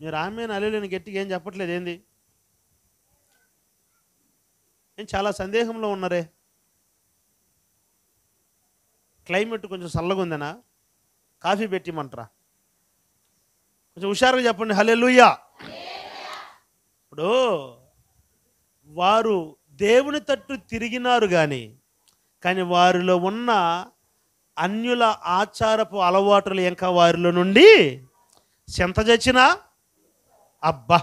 మీరు ఆమె అల్లేని గట్టిగా ఏం చెప్పట్లేదు ఏంది? నేను చాలా సందేహంలో ఉన్నారే. క్లైమేట్ కొంచెం చల్లగా ఉందనా? కాఫీ పెట్టిమంటారా? కొంచెం హుషారుగా చెప్పండి హల్లెలూయా. ఇప్పుడు వారు దేవుని తట్టు తిరిగినారు కానీ వారిలో ఉన్న అన్యుల ఆచారపు అలవాటులు ఇంకా వారిలో నుండి సెంత చచ్చినా అబ్బా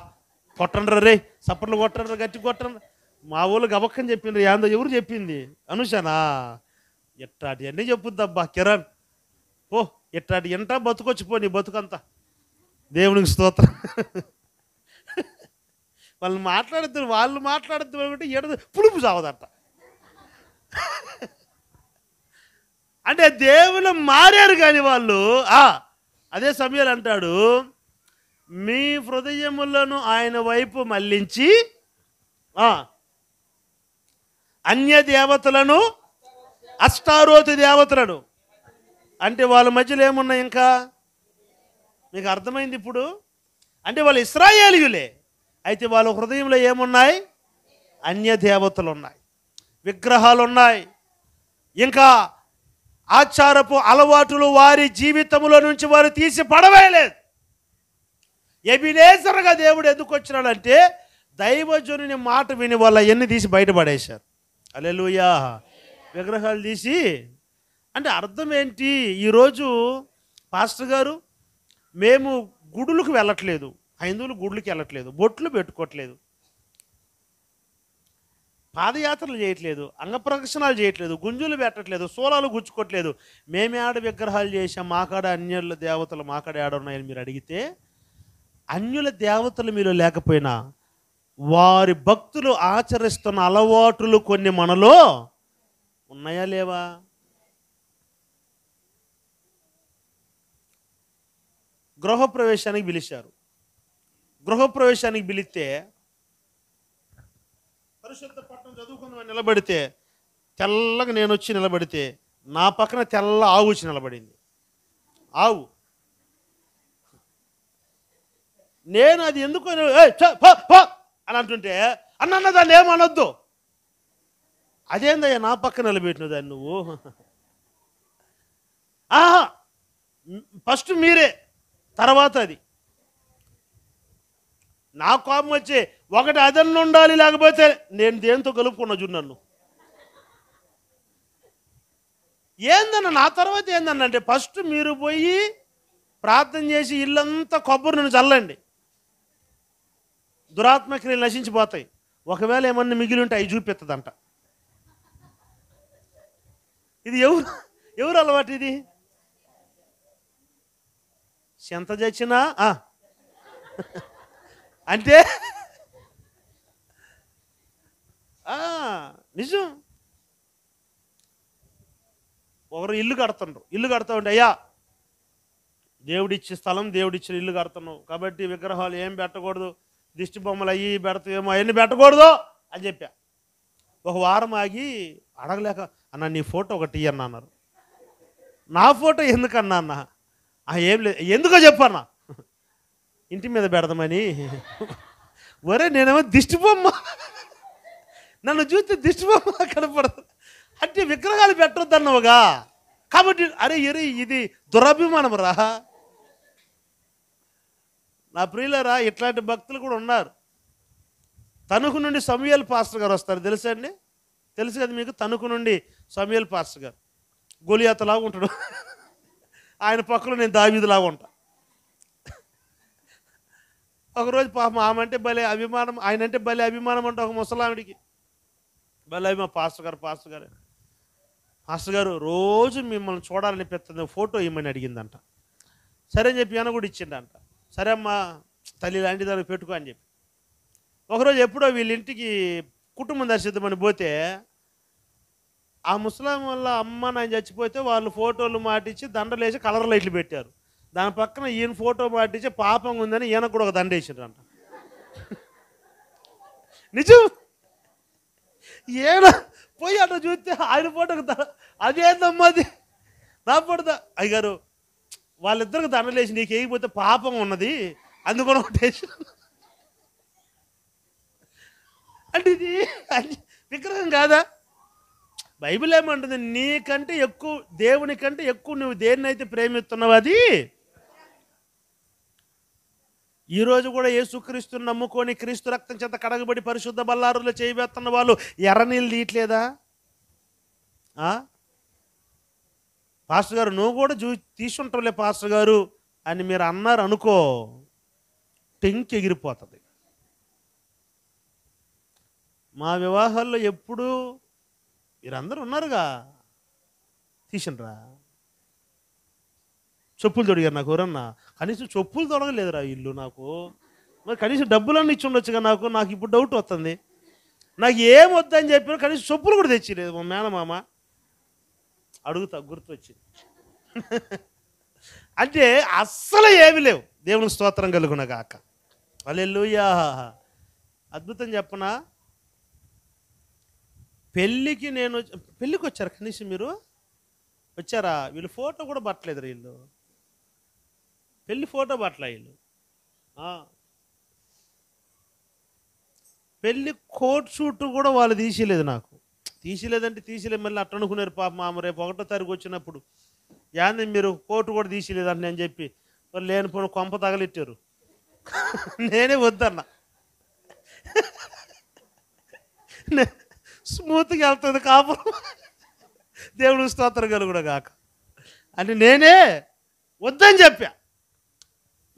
కొట్టండ్ర రే, సప్పట్లు కొట్టండ్ర, గట్టి కొట్టండ్ర. మా ఊళ్ళు గబక్కని చెప్పిండ్రు. ఏందో ఎవరు చెప్పింది? అనుషానా? ఎట్టాటి అన్నీ చెప్పుద్ది అబ్బా కిరణ్. ఓ ఎట్టాటి ఎంటా బతుకొచ్చిపో నీ బతుకంతా. దేవునికి స్తోత్రం. వాళ్ళు మాట్లాడుతూ అంటే ఎడదు పులుపు చావదట. అంటే దేవులు మారారు కానీ వాళ్ళు అదే సమయాలు అంటాడు, మీ హృదయములను ఆయన వైపు మళ్ళించి అన్య దేవతలను, అష్టారోతి దేవతలను, అంటే వాళ్ళ మధ్యలో ఏమున్నాయి ఇంకా? మీకు అర్థమైంది ఇప్పుడు? అంటే వాళ్ళు ఇశ్రాయేలీయులే, అయితే వాళ్ళ హృదయంలో ఏమున్నాయి? అన్య దేవతలు ఉన్నాయి, విగ్రహాలు ఉన్నాయి, ఇంకా ఆచారపు అలవాటులు వారి జీవితంలో నుంచి వారు తీసి పడవేయలేదు. ఎబినేజర్గా దేవుడు ఎందుకు వచ్చినాడంటే దైవజనుని మాట విని వాళ్ళ ఎన్ని తీసి బయటపడేశారు. హల్లెలూయా. విగ్రహాలు తీసి అంటే అర్థం ఏంటి? ఈరోజు పాస్టర్ గారు మేము గుడులకు వెళ్ళట్లేదు, హైందువులు గుడులకు వెళ్ళట్లేదు, బొట్లు పెట్టుకోవట్లేదు, పాదయాత్రలు చేయట్లేదు, అంగప్రదక్షిణాలు చేయట్లేదు, గుంజులు పెట్టట్లేదు, సోలాలు గుచ్చుకోవట్లేదు. మేమే ఆడ విగ్రహాలు చేసాం, మాకాడ అన్యుల దేవతలు మాకాడ ఆడున్నాయని మీరు అడిగితే, అన్యుల దేవతలు మీరు లేకపోయినా వారి భక్తులు ఆచరిస్తున్న అలవాటులు కొన్ని మనలో ఉన్నాయా లేవా? గృహప్రవేశానికి పిలిచారు. గృహప్రవేశానికి పిలిస్తే పరిశుద్ధ పట్టణం చదువుకుందామని నిలబడితే, తెల్లగా నేను వచ్చి నిలబడితే నా పక్కన తెల్ల ఆవు వచ్చి నిలబడింది. ఆవు. నేను అది ఎందుకు అని అంటుంటే, అన్న దాన్ని ఏమనొద్దు. అదేందయ్యా నా పక్కన నిలబెట్టిన దాన్ని నువ్వు? ఫస్ట్ మీరే, తర్వాత అది. నా కోపం వచ్చి ఒకటి అదన్న ఉండాలి, లేకపోతే నేను దేంతో కలుపుకున్నా చూడు నన్ను. ఏందన్న నా తర్వాత ఏందన్న అంటే, ఫస్ట్ మీరు పోయి ప్రార్థన చేసి ఇల్లంతా కొబ్బరి నన్ను చల్లండి, దురాత్మక్రియలు నశించిపోతాయి. ఒకవేళ ఏమన్నా మిగిలి ఉంటే అవి చూపిస్తుందంట. ఇది ఎవరు అలవాటు? ఇది ఎంత చచ్చినా అంటే నిజం. ఒకరు ఇల్లు కడుతుండ్రు, ఇల్లు కడతా ఉంటే, అయ్యా దేవుడిచ్చే స్థలం, దేవుడిచ్చిన ఇల్లు కడుతున్నావు కాబట్టి విగ్రహాలు ఏం పెట్టకూడదు, దిష్టి బొమ్మలు అయ్యి పెడతాయేమో, అవన్నీ పెట్టకూడదు అని చెప్పా. ఒక వారం ఆగి అడగలేక, అన్న నీ ఫోటో ఒకటి ఇయ్యన్నా అన్నారు. నా ఫోటో ఎందుకన్నా అన్న? ఏం లేదు, ఎందుకో చెప్పన్నా, ఇంటి మీద పెడదామని. ఒరే నేనేమో దిష్టి బొమ్మ, నన్ను చూస్తే దిష్టి బొమ్మ కనపడదు అంటే విగ్రహాలు పెట్టొద్దన్నావుగా, కాబట్టి అరే ఇది దురభిమానం రా. నా ప్రియులరా, ఇట్లాంటి భక్తులు కూడా ఉన్నారు. తణుకు నుండి సమూయేల్ పాస్టర్ గారు వస్తారు, తెలుసా అండి? తెలుసు కదా మీకు? తణుకు నుండి సమూయేల్ పాస్టర్ గారు గొలియాతలాగా ఉంటాడు. ఆయన పక్కలో నేను దావీదులాగా ఉంటా. ఒకరోజు పాపం ఆమె భలే అభిమానం, ఆయన అంటే భలే అభిమానం అంటే ఒక ముసలావిడికి భలే అభిమానం. పాస్టర్ గారు రోజు మిమ్మల్ని చూడాలని పెద్ద ఫోటో ఇమ్మని అడిగిందంట. సరే అని చెప్పి ఈయన కూడా ఇచ్చిండంట. సరే అమ్మా తల్లి లాంటి దానికి పెట్టుకో అని చెప్పి. ఒకరోజు ఎప్పుడో వీళ్ళ ఇంటికి కుటుంబం దర్శిద్దామని పోతే, ఆ ముసలాం వల్ల అమ్మ నేను చచ్చిపోతే వాళ్ళు ఫోటోలు మాటించి దండలు వేసి కలర్ లైట్లు పెట్టారు. దాని పక్కన ఈయన ఫోటో మాటించి పాపంగా ఉందని ఈయనకు కూడా ఒక దండ వేసిండ్రంట. నిజం. ఈయన పోయి అట్లా చూస్తే ఆయన ఫోటోకి అదేందమ్మా అది నా ఫోటో. అయ్యగారు వాళ్ళిద్దరికి దండలు వేసి నీకు వేయకపోతే పాపం ఉన్నది అందుకని ఒకటి వేసి అంటే ఇది విగ్రహం కాదా? బైబిల్ ఏమంటుంది? నీకంటే ఎక్కువ, దేవుని కంటే ఎక్కువ నువ్వు దేన్నైతే ప్రేమిస్తున్నావు అది. ఈరోజు కూడా యేసుక్రీస్తుని నమ్ముకొని క్రీస్తు రక్తం చేత కడగబడి పరిశుద్ధ బల్లారులో చేయబెస్తున్న వాళ్ళు ఎర్ర నీళ్ళు తీయట్లేదా? పాస్టర్ గారు నువ్వు కూడా తీసుంటావులే పాస్టర్ గారు అని మీరు అన్నారు అనుకో, టెంకి ఎగిరిపోతుంది. మా వివాహాల్లో ఎప్పుడు మీరందరూ ఉన్నారుగా, తీసిండ్రా. చెప్పులు తొడిగారు నాకు ఎవరన్నా? కనీసం చెప్పులు తొడగలేదురా ఇల్లు నాకు. మరి కనీసం డబ్బులన్నీ ఇచ్చి ఉండొచ్చుగా నాకు ఇప్పుడు డౌట్ వస్తుంది. నాకు ఏం వద్దని చెప్పినా కనీసం చెప్పులు కూడా తెచ్చిలేదు మా మేనమామ. అడుగుతా గుర్తొచ్చింది. అంటే అస్సలు ఏమి లేవు. దేవునికి స్తోత్రం కలుగున గాక. హల్లెలూయా. అద్భుతం చెప్పనా? పెళ్ళికి వచ్చారు కనీసం మీరు వచ్చారా? వీళ్ళు ఫోటో కూడా పట్టలేదు. వీళ్ళు పెళ్ళి ఫోటో పట్టలే. వీళ్ళు పెళ్ళి కోట్ షూట్ కూడా వాళ్ళు తీసేయలేదు. నాకు తీసేయలేదంటే తీసేయలేదు. మళ్ళీ అట్ట అనుకున్నారు పాప మామ. రేపు 1వ తారీఖు వచ్చినప్పుడు యాన్ని మీరు కోటు కూడా తీసేయలేదంటే నేను చెప్పి వాళ్ళు లేనిపోయిన కొంప తగలెట్టారు. నేనే వద్దన్నా. స్మూత్గా వెళ్తుంది కాపురం. దేవుడు స్తోత్రం కలుగును గాక. అంటే నేనే వద్దని చెప్పా.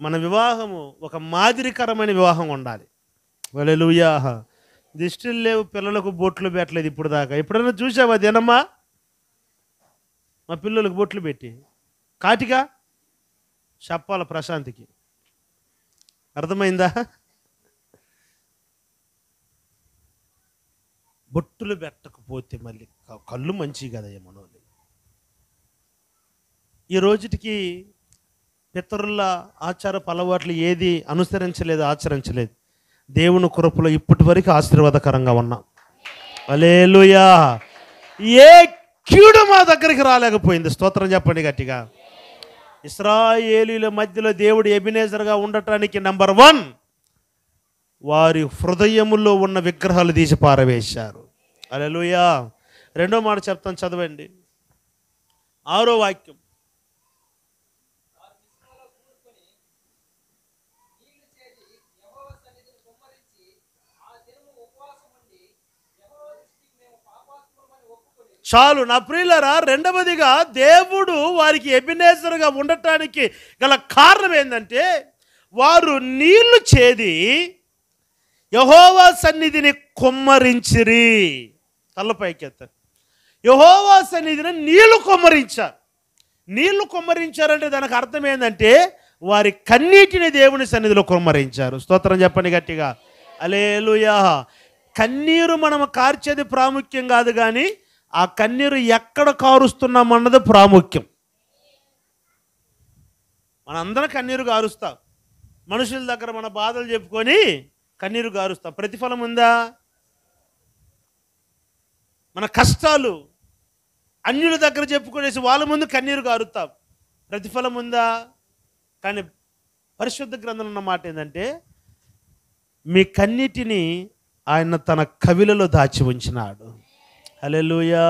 మన వివాహము ఒక మాదిరికరమైన వివాహం ఉండాలి. హల్లెలూయా. దిష్టిలు లేవు, పిల్లలకు బొట్లు పెట్టలేదు ఇప్పుడు దాకా. ఎప్పుడైనా చూసావా దేనమ్మా? మా పిల్లలకు బొట్లు పెట్టి కాటిగా చెప్పాల ప్రశాంతికి. అర్థమైందా? బొట్టులు పెట్టకపోతే మళ్ళీ కళ్ళు మంచి కదయ్య మనోళ్ళు. ఈ రోజుటికి పితరుల ఆచారపు అలవాట్లు ఏది అనుసరించలేదు, ఆచరించలేదు. దేవుని కృపలో ఇప్పటి వరకు ఆశీర్వాదకరంగా ఉన్నాం. హల్లెలూయా. ఏ కీడు మా దగ్గరికి రాలేకపోయింది. స్తోత్రం చెప్పండి గట్టిగా. ఇశ్రాయేలీల మధ్యలో దేవుడు ఎబినేజర్గా ఉండటానికి నంబర్ 1 వారి హృదయములో ఉన్న విగ్రహాలు తీసి పారవేశారు. హల్లెలూయా. 2వ మాట చెప్తాను, చదవండి. 6వ వాక్యం. చాలు నా ప్రియులారా. 2వదిగా దేవుడు వారికి ఎబినేజర్గా ఉండటానికి గల కారణం ఏంటంటే వారు నీళ్లు చేది యెహోవా సన్నిధిని కుమ్మరించిరి. తలపైకెత్తారు. యెహోవా సన్నిధిని నీళ్లు కుమ్మరించారు. నీళ్లు కుమ్మరించారంటే దానికి అర్థం ఏంటంటే వారి కన్నీటిని దేవుని సన్నిధిలో కుమ్మరించారు. స్తోత్రం చెప్పండి గట్టిగా. హల్లెలూయా. కన్నీరు మనం కార్చేది ప్రాముఖ్యం కాదు, కానీ ఆ కన్నీరు ఎక్కడ కారుస్తున్నామన్నది ప్రాముఖ్యం. మనందరం కన్నీరు కారుస్తాం. మనుషుల దగ్గర మన బాధలు చెప్పుకొని కన్నీరు గారుస్తాం. ప్రతిఫలం ఉందా? మన కష్టాలు అన్యుల దగ్గర చెప్పుకునేసి వాళ్ళ ముందు కన్నీరు గారుతాం. ప్రతిఫలం ఉందా? కానీ పరిశుద్ధ గ్రంథంలో ఉన్న మాట ఏంటంటే, మీ కన్నీటిని ఆయన తన కవిలలో దాచి ఉంచినాడు. హల్లెలూయా.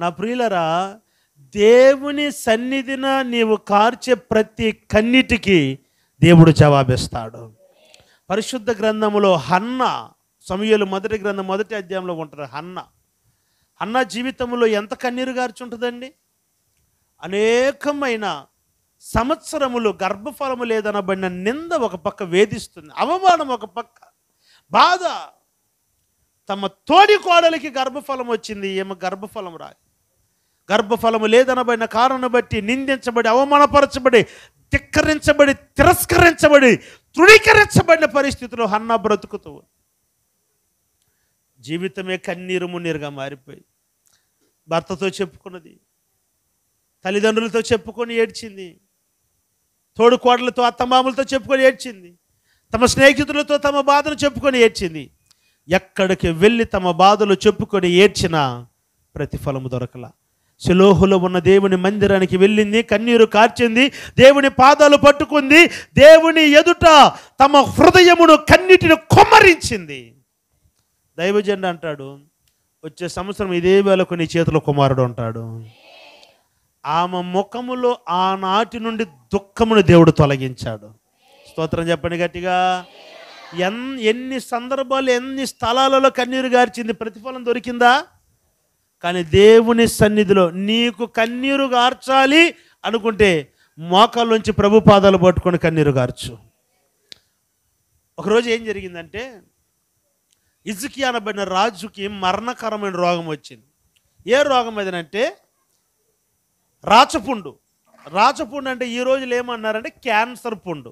నా ప్రియులరా, దేవుని సన్నిధిన నీవు కార్చే ప్రతి కన్నీటికి దేవుడు జవాబిస్తాడు. పరిశుద్ధ గ్రంథములో హన్న, సమూయేలు మొదటి గ్రంథం 1వ అధ్యాయంలో ఉంటుంది. హన్న జీవితంలో ఎంత కన్నీరు గార్చుంటుందండి. అనేకమైన సంవత్సరములు గర్భఫలము లేదనబడిన నింద ఒక పక్క వేధిస్తుంది, అవమానం ఒక పక్క, బాధ. తమ తోడి కోడలికి గర్భఫలం వచ్చింది, ఏమో గర్భఫలం రాలి. గర్భఫలము లేదనబడిన కారణం బట్టి నిందించబడి, అవమానపరచబడి, ధిక్కరించబడి, తిరస్కరించబడి, తృణీకరించబడిన పరిస్థితిలో హన్న బ్రతుకుతూ జీవితమే కన్నీరు మున్నీరుగా మారిపోయి భర్తతో చెప్పుకున్నది, తల్లిదండ్రులతో చెప్పుకొని ఏడ్చింది, తోడు కోడలతో అత్తమామలతో చెప్పుకొని ఏడ్చింది, తమ స్నేహితులతో తమ బాధను చెప్పుకొని ఏడ్చింది. ఎక్కడికి వెళ్ళి తమ బాధలు చెప్పుకొని ఏడ్చినా ప్రతిఫలము దొరకల. షిలోహులో ఉన్న దేవుని మందిరానికి వెళ్ళింది, కన్నీరు కార్చింది, దేవుని పాదాలు పట్టుకుంది, దేవుని ఎదుట తమ హృదయమును కన్నీటిని కొమ్మరించింది. దైవజనుడు అంటాడు, వచ్చే సంవత్సరం ఇదే వేళకు నీ చేతిలో కుమారుడు ఉంటాడు. ఆమె ముఖములో ఆనాటి నుండి దుఃఖమును దేవుడు తొలగించాడు. స్తోత్రం చెప్పండి గట్టిగా. ఎన్ని సందర్భాలు, ఎన్ని స్థలాలలో కన్నీరు గార్చింది, ప్రతిఫలం దొరికిందా? కానీ దేవుని సన్నిధిలో నీకు కన్నీరు గార్చాలి అనుకుంటే మోకాళ్ళలోంచి ప్రభు పాదాలు పట్టుకొని కన్నీరు గార్చు. ఒకరోజు ఏం జరిగిందంటే, హిజ్కియా అనబడిన రాజుకి మరణకరమైన రోగం వచ్చింది. ఏ రోగం అదనంటే రాచపుండు. రాచపుండు అంటే ఈ రోజులు ఏమన్నారంటే క్యాన్సర్ పుండు.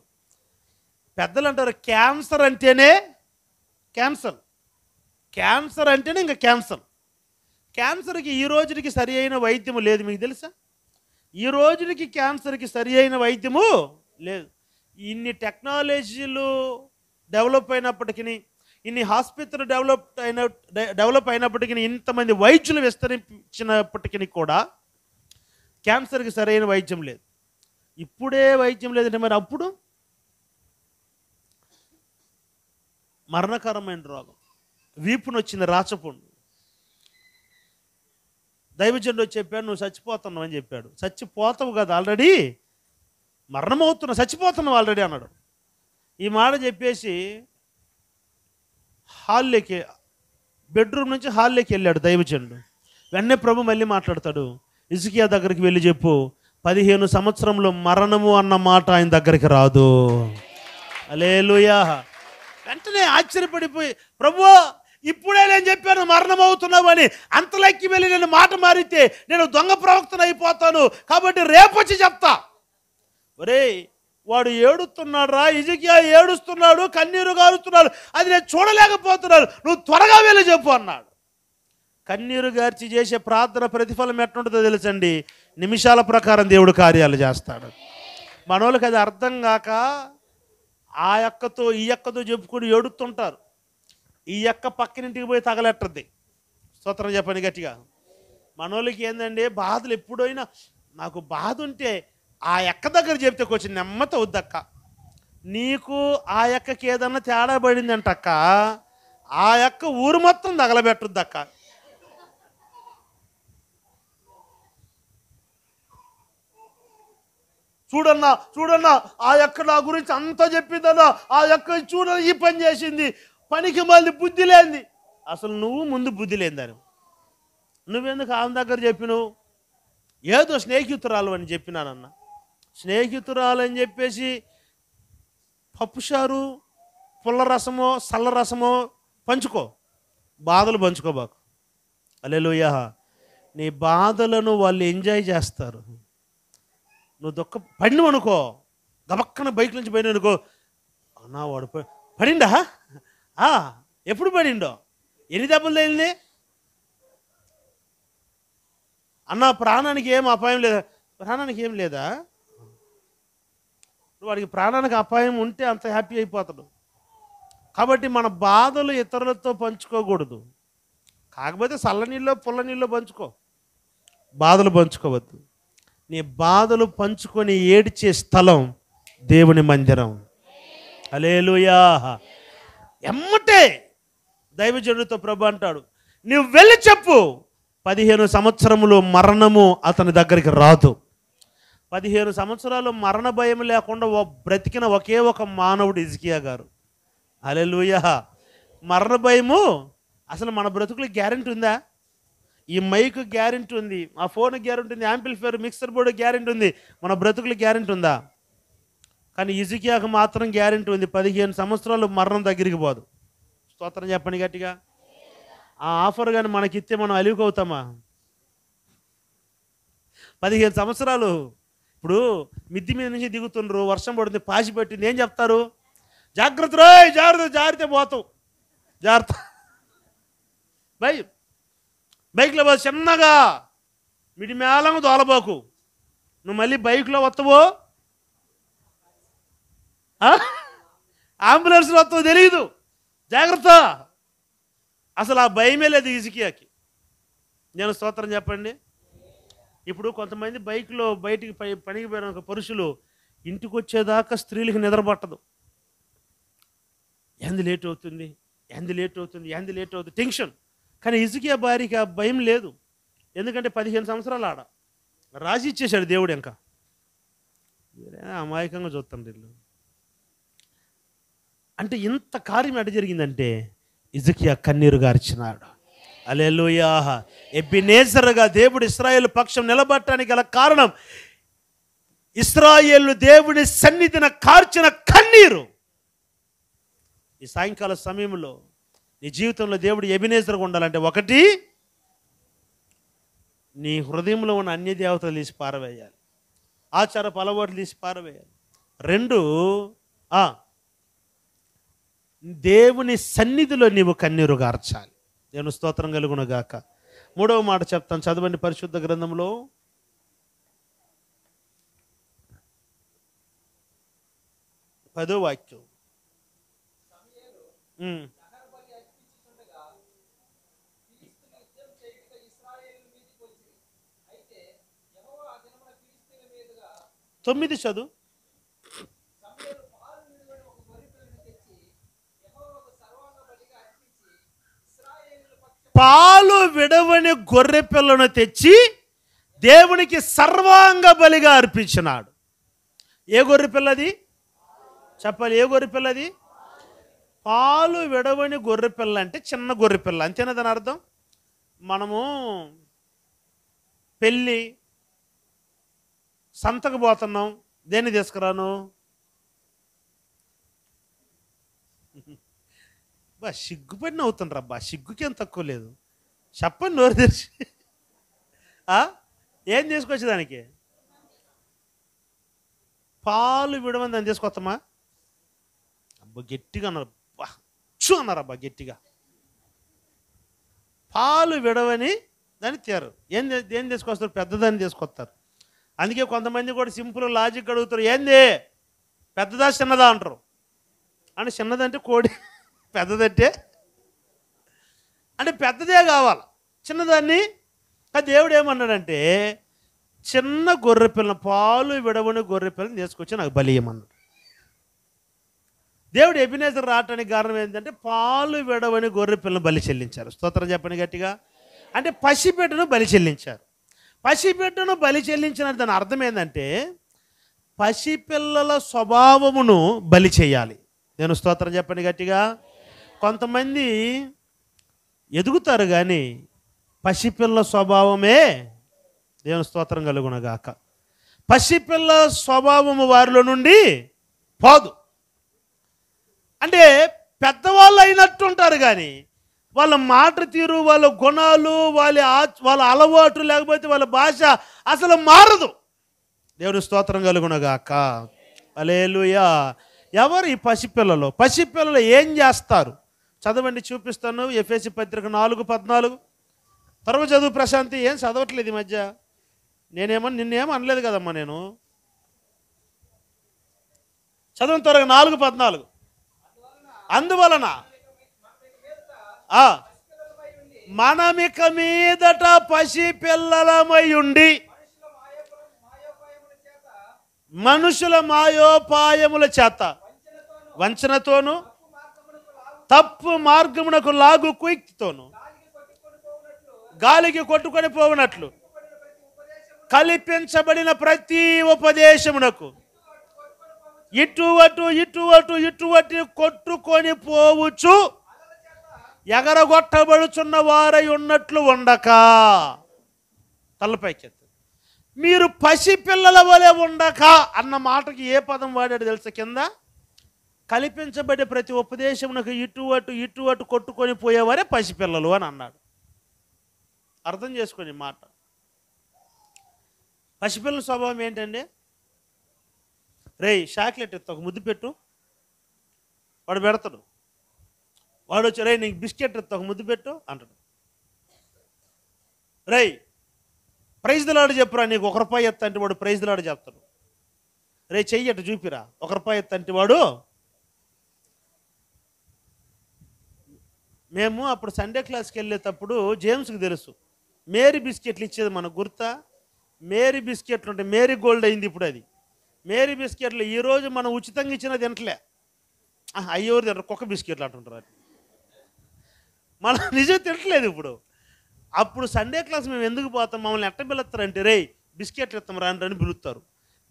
పెద్దలు అంటారు క్యాన్సర్ అంటేనే క్యాన్సర్ అంటేనే ఇంకా క్యాన్సర్. క్యాన్సర్కి ఈ రోజుకి సరి అయిన వైద్యము లేదు, మీకు తెలుసా? ఈ రోజుకి క్యాన్సర్కి సరి అయిన వైద్యము లేదు. ఇన్ని టెక్నాలజీలు డెవలప్ అయినప్పటికీ, ఇన్ని హాస్పిటల్ డెవలప్ అయినప్పటికీ, ఇంతమంది వైద్యులు విస్తరించినప్పటికీ కూడా క్యాన్సర్కి సరైన వైద్యం లేదు. ఇప్పుడే వైద్యం లేదంటే మరి అప్పుడు? మరణకరమైన రోగం, వీపునొచ్చింది రాచపుండు. దైవజనుడు చెప్పాడు, నువ్వు చచ్చిపోతున్నావు అని చెప్పాడు. చచ్చిపోతావు కదా, ఆల్రెడీ మరణమవుతున్నావు, చచ్చిపోతున్నావు ఆల్రెడీ అన్నాడు. ఈ మాట చెప్పేసి హాల్లోకి, బెడ్రూమ్ నుంచి హాల్లోకి వెళ్ళాడు దైవజనుడు. వెంటనే ప్రభు మళ్ళీ మాట్లాడతాడు, హిజ్కియా దగ్గరికి వెళ్ళి చెప్పు, 15 సంవత్సరంలో మరణము అన్న మాట ఆయన దగ్గరికి రాదు. హల్లెలూయా. వెంటనే ఆశ్చర్యపడిపోయి, ప్రభువా ఇప్పుడే నేను చెప్పాను మరణం అవుతున్నావు అని, అంతలెక్కి వెళ్ళి నేను మాట మారితే నేను దొంగ ప్రవక్తను అయిపోతాను, కాబట్టి రేపు వచ్చి చెప్తా. ఒరే, వాడు ఏడుస్తున్నాడు రా, హిజ్కియా ఏడుస్తున్నాడు, కన్నీరు గారుస్తున్నాడు, అది నేను చూడలేకపోతున్నాను, నువ్వు త్వరగా వెళ్ళి చెప్పు అన్నాడు. కన్నీరు గార్చి చేసే ప్రార్థన ప్రతిఫలం ఎట్లుంటుందో తెలుసండి, నిమిషాల ప్రకారం దేవుడు కార్యాలు చేస్తాడు. మనోళ్ళకి అది అర్థం కాక ఆ యక్కతో ఈ యక్కతో చెప్పుకొని ఏడుతుంటారు. ఈ యక్క పక్కనింటికి పోయి తగలెట్టద్ది. స్తోత్రం చెప్పండి గట్టిగా. మనోళ్ళకి ఏందండి, బాధలు ఎప్పుడైనా నాకు బాధ ఉంటే ఆ యక్క దగ్గర చెప్తే కొంచెం నెమ్మది అవుద్దక్క. నీకు ఆ యక్కకి ఏదన్నా తేడా పడింది అంటక్క, ఆ యక్క ఊరు మొత్తం తగలబెట్టుద్దక్క. చూడన్నా ఆ యక్క నా గురించి అంతా చెప్పిందన్నా, ఆ యక్క చూడన్నా ఈ పని చేసింది, పనికి మళ్ళీ బుద్ధి లేనిది. అసలు నువ్వు ముందు బుద్ధి లేనిదాను. నువ్వెందుకు ఆమె దగ్గర చెప్పినావు? ఏదో స్నేహితురాలు అని చెప్పినానన్న. స్నేహితురాలు అని చెప్పేసి పప్పుచారు, పుల్ల రసమో చల్ల రసమో పంచుకో, బాధలు పంచుకోబాకు. హల్లెలూయా. నీ బాధలను వాళ్ళు ఎంజాయ్ చేస్తారు. నువ్వు పడిన అనుకో, గబక్కన బైక్ నుంచి పడిన అనుకో, అన్నా వాడు పడిండా, ఎప్పుడు పడిండో, ఎన్ని దెబ్బలు తగిలింది అన్న, ప్రాణానికి ఏం అపాయం లేదా? ప్రాణానికి ఏం లేదా? వాడికి ప్రాణానికి అపాయం ఉంటే అంత హ్యాపీ అయిపోతాడు. కాబట్టి మన బాధలు ఇతరులతో పంచుకోకూడదు. కాకపోతే చల్లనీళ్ళు పుల్ల నీళ్ళు పంచుకో, బాధలు పంచుకోవద్దు. నీ బాధలు పంచుకొని ఏడ్చే స్థలం దేవుని మందిరం. హల్లెలూయా. ఎమ్మటే దైవజనుడితో ప్రభు అంటాడు, నువ్వు వెళ్ళి చెప్పు 15 సంవత్సరములు మరణము అతని దగ్గరికి రాదు. 15 సంవత్సరాలు మరణ భయం లేకుండా బ్రతికిన ఒకే ఒక మానవుడు హిజ్కియా గారు. హల్లెలూయా. మరణ భయము అసలు మన బ్రతుకులకు గ్యారెంటీ ఉందా? ఈ మైక్ గ్యారెంటీ ఉంది, ఆ ఫోన్ గ్యారెంటీ ఉంది, యాంప్లిఫైర్ మిక్సర్ బోర్డు గ్యారెంటీ ఉంది, మన బ్రతుకులకు గ్యారెంటీ ఉందా? కానీ హిజ్కియాకు మాత్రం గ్యారెంటీ ఉంది, 15 సంవత్సరాలు మరణం దగ్గరికి పోదు. స్తోత్రం చెప్పండి గట్టిగా. ఆ ఆఫర్ కానీ మనకిస్తే మనం అలివికవుతామా? 15 సంవత్సరాలు. ఇప్పుడు మిద్ది మీద నుంచి దిగుతుండ్రు, వర్షం పడుతుంది, పాసి పెట్టింది, ఏం చెప్తారు? జాగ్రత్త రోయ్, జాగ్రత్త, జారితే పోతావు, జాగ్రత్త. బైక్లో పో, చిన్నగా మిడి మేళంగా దోలబోకు, నువ్వు మళ్ళీ బైక్లో వస్తావో అంబులెన్స్లో వస్తావో తెలియదు, జాగ్రత్త. అసలు ఆ భయమే లేదు హిజ్కియాకి. నేను స్తోత్రం చెప్పండి. ఇప్పుడు కొంతమంది బైక్లో బయటికి పనికి పోయిన పురుషులు ఇంటికి వచ్చేదాకా స్త్రీలకు నిద్ర పట్టదు. ఎందు లేట్ అవుతుంది, ఎందు లేట్ అవుతుంది, ఎందు లేట్ అవుతుంది, టెన్షన్. కానీ హిజ్కియా భార్యకి ఆ భయం లేదు. ఎందుకంటే 15 సంవత్సరాలు ఆడ రాసి ఇచ్చేశాడు దేవుడు. ఇంకా అమాయకంగా చూస్తాం వీళ్ళు. అంటే ఇంత కార్యం ఎట జరిగిందంటే హిజ్కియా కన్నీరు గార్చినాడు. హల్లెలూయా. ఎబెనేజరుగా దేవుడు ఇశ్రాయేలు పక్షం నిలబడటానికి గల కారణం ఇశ్రాయేలు దేవుని సన్నిధిన కార్చిన కన్నీరు. ఈ సాయంకాల సమయంలో నీ జీవితంలో దేవుడు ఎబెనేజరుగా ఉండాలంటే, ఒకటి, నీ హృదయంలో ఉన్న అన్య దేవతలు తీసి పారవేయాలి, ఆచారపు అలవాట్లు తీసి పారవేయాలి. 2, దేవుని సన్నిధిలో నీవు కన్నీరు గార్చాలి. దేవుని స్తోత్రం కలుగును గాక. 3వ మాట చెప్తాను, చదవండి పరిశుద్ధ గ్రంథంలో 10వ వాక్యం. తొమ్మిది చదువు. పాలు విడవని గొర్రె పిల్లను తెచ్చి దేవునికి సర్వాంగ బలిగా అర్పించినాడు. ఏ గొర్రె పిల్లది చెప్పాలి? ఏ గొర్రె పిల్లది? పాలు విడవని గొర్రె పిల్ల అంటే చిన్న గొర్రె పిల్ల, అంతేనా దాని అర్థం? మనము పెళ్ళి సంతకు పోతున్నాం, దేన్ని తీసుకురాను? సిగ్గుపడిన అవుతుండ్రు అబ్బా, సిగ్గుకి ఏం తక్కువ లేదు. చెప్పండి నోరు తెరిచి. ఏం తీసుకొచ్చి దానికి? పాలు విడవని దాన్ని తీసుకొస్తామా? అబ్బా గట్టిగా అన్నారు, చూ అన్నారు అబ్బా గట్టిగా. పాలు విడవని దాన్ని తీరు. ఏం తీసుకొస్తారు? పెద్దదాన్ని తీసుకొస్తారు. అందుకే కొంతమంది కూడా సింపుల్ లాజిక్ అడుగుతారు, ఏంది పెద్దదా చిన్నదా అంటారు. అంటే చిన్నదంటే కోడి, పెద్దదంటే అంటే పెద్దదే కావాలి, చిన్నదాన్ని. దేవుడు ఏమన్నాడంటే, చిన్న గొర్రె పిల్ల, పాలు విడవని గొర్రె పిల్లని తీసుకొచ్చి నాకు బలి ఇయ్యమన్నాడు. దేవుడు ఎబెనేజరు రావటానికి కారణం ఏంటంటే, పాలు విడవని గొర్రె పిల్లని బలి చెల్లించారు. స్తోత్రం చెప్పండి గట్టిగా. అంటే పసిబిడ్డను బలి చెల్లించారు. పసిబిడ్డను బలి చెల్లించిన దాని అర్థం ఏంటంటే, పసిపిల్లల స్వభావమును బలి చేయాలి. నేను స్తోత్రం చెప్పండి గట్టిగా. కొంతమంది ఎదుగుతారు కానీ పసిపిల్ల స్వభావమే, దేవుని స్తోత్రం కలుగునగాక, పసిపిల్ల స్వభావము వారిలో నుండి పోదు. అంటే పెద్దవాళ్ళు అయినట్టు ఉంటారు కానీ వాళ్ళ మాట తీరు, వాళ్ళ గుణాలు, వాళ్ళ అలవాటు, లేకపోతే వాళ్ళ భాష అసలు మారదు. దేవుని స్తోత్రం కలుగునగాక. హల్లెలూయా. ఎవరు ఈ పసిపిల్లలు? పసిపిల్లలు ఏం చేస్తారు? చదవండి, చూపిస్తాను. ఎఫెసీ పత్రిక 4:14. తర్వాత చదువు ప్రశాంతి. ఏం చదవట్లేదు ఈ మధ్య? నిన్నేమో అనలేదు కదమ్మా నేను. చదవండి త్వరగా. 4:14. అందువలన మనమిక మీదట పసి పిల్లలమై ఉండి మనుషుల మాయోపాయముల చేత వంచనతోను తప్పు మార్గమునకు లాగు కుయుక్తితోను గాలికి కొట్టుకొని పోవునట్లు కల్పించబడిన ప్రతి ఉపదేశమునకు ఇటువంటి కొట్టుకొని పోవచ్చు ఎగరగొట్టబడుచున్న వారై ఉన్నట్లు ఉండక తలపైకి మీరు పసిపిల్లల వలె ఉండక అన్న మాటకి ఏ పదం వాడాడు తెలుసా? కింద కల్పించబడే ప్రతి ఉపదేశమునకు ఇటు కొట్టుకొని పోయేవారే పసిపిల్లలు అని అన్నాడు. అర్థం చేసుకొని మాట. పసిపిల్లల స్వభావం ఏంటండి? రేయ్ చాక్లెట్ ఎత్త ఒక ముద్దు పెట్టు, వాడు పెడతాడు. వాడు వచ్చి రేయ్ నీకు బిస్కెట్ ఎత్త ఒక ముద్దు పెట్టు అంటాడు. రేయ్ ప్రైజ్ దిలాడు చెప్పురా, నీకు ₹1 ఎత్త అంటే వాడు ప్రైజ్ దిలాడు చెప్తాడు. రే చెయ్యట చూపిరా, ₹1 ఎత్త అంటే వాడు. మేము అప్పుడు సండే క్లాస్కి వెళ్ళేటప్పుడు జేమ్స్కి తెలుసు మేరీ బిస్కెట్లు ఇచ్చేది మనకు గుర్తా? మేరీ బిస్కెట్లు ఉంటాయి, మేరీ గోల్డ్ అయింది ఇప్పుడు అది. మేరీ బిస్కెట్లు ఈరోజు మనం ఉచితంగా ఇచ్చిన తింటలే, అయ్యోరు తింటారు, కుక్క బిస్కెట్లు అంటుంటారు. మనం నిజం తింటలేదు ఇప్పుడు. అప్పుడు సండే క్లాస్ మేము ఎందుకు పోతాం, మమ్మల్ని ఎట్ట పిలుస్తారంటే రే బిస్కెట్లు ఇస్తాం రాండి అని పిలుస్తారు.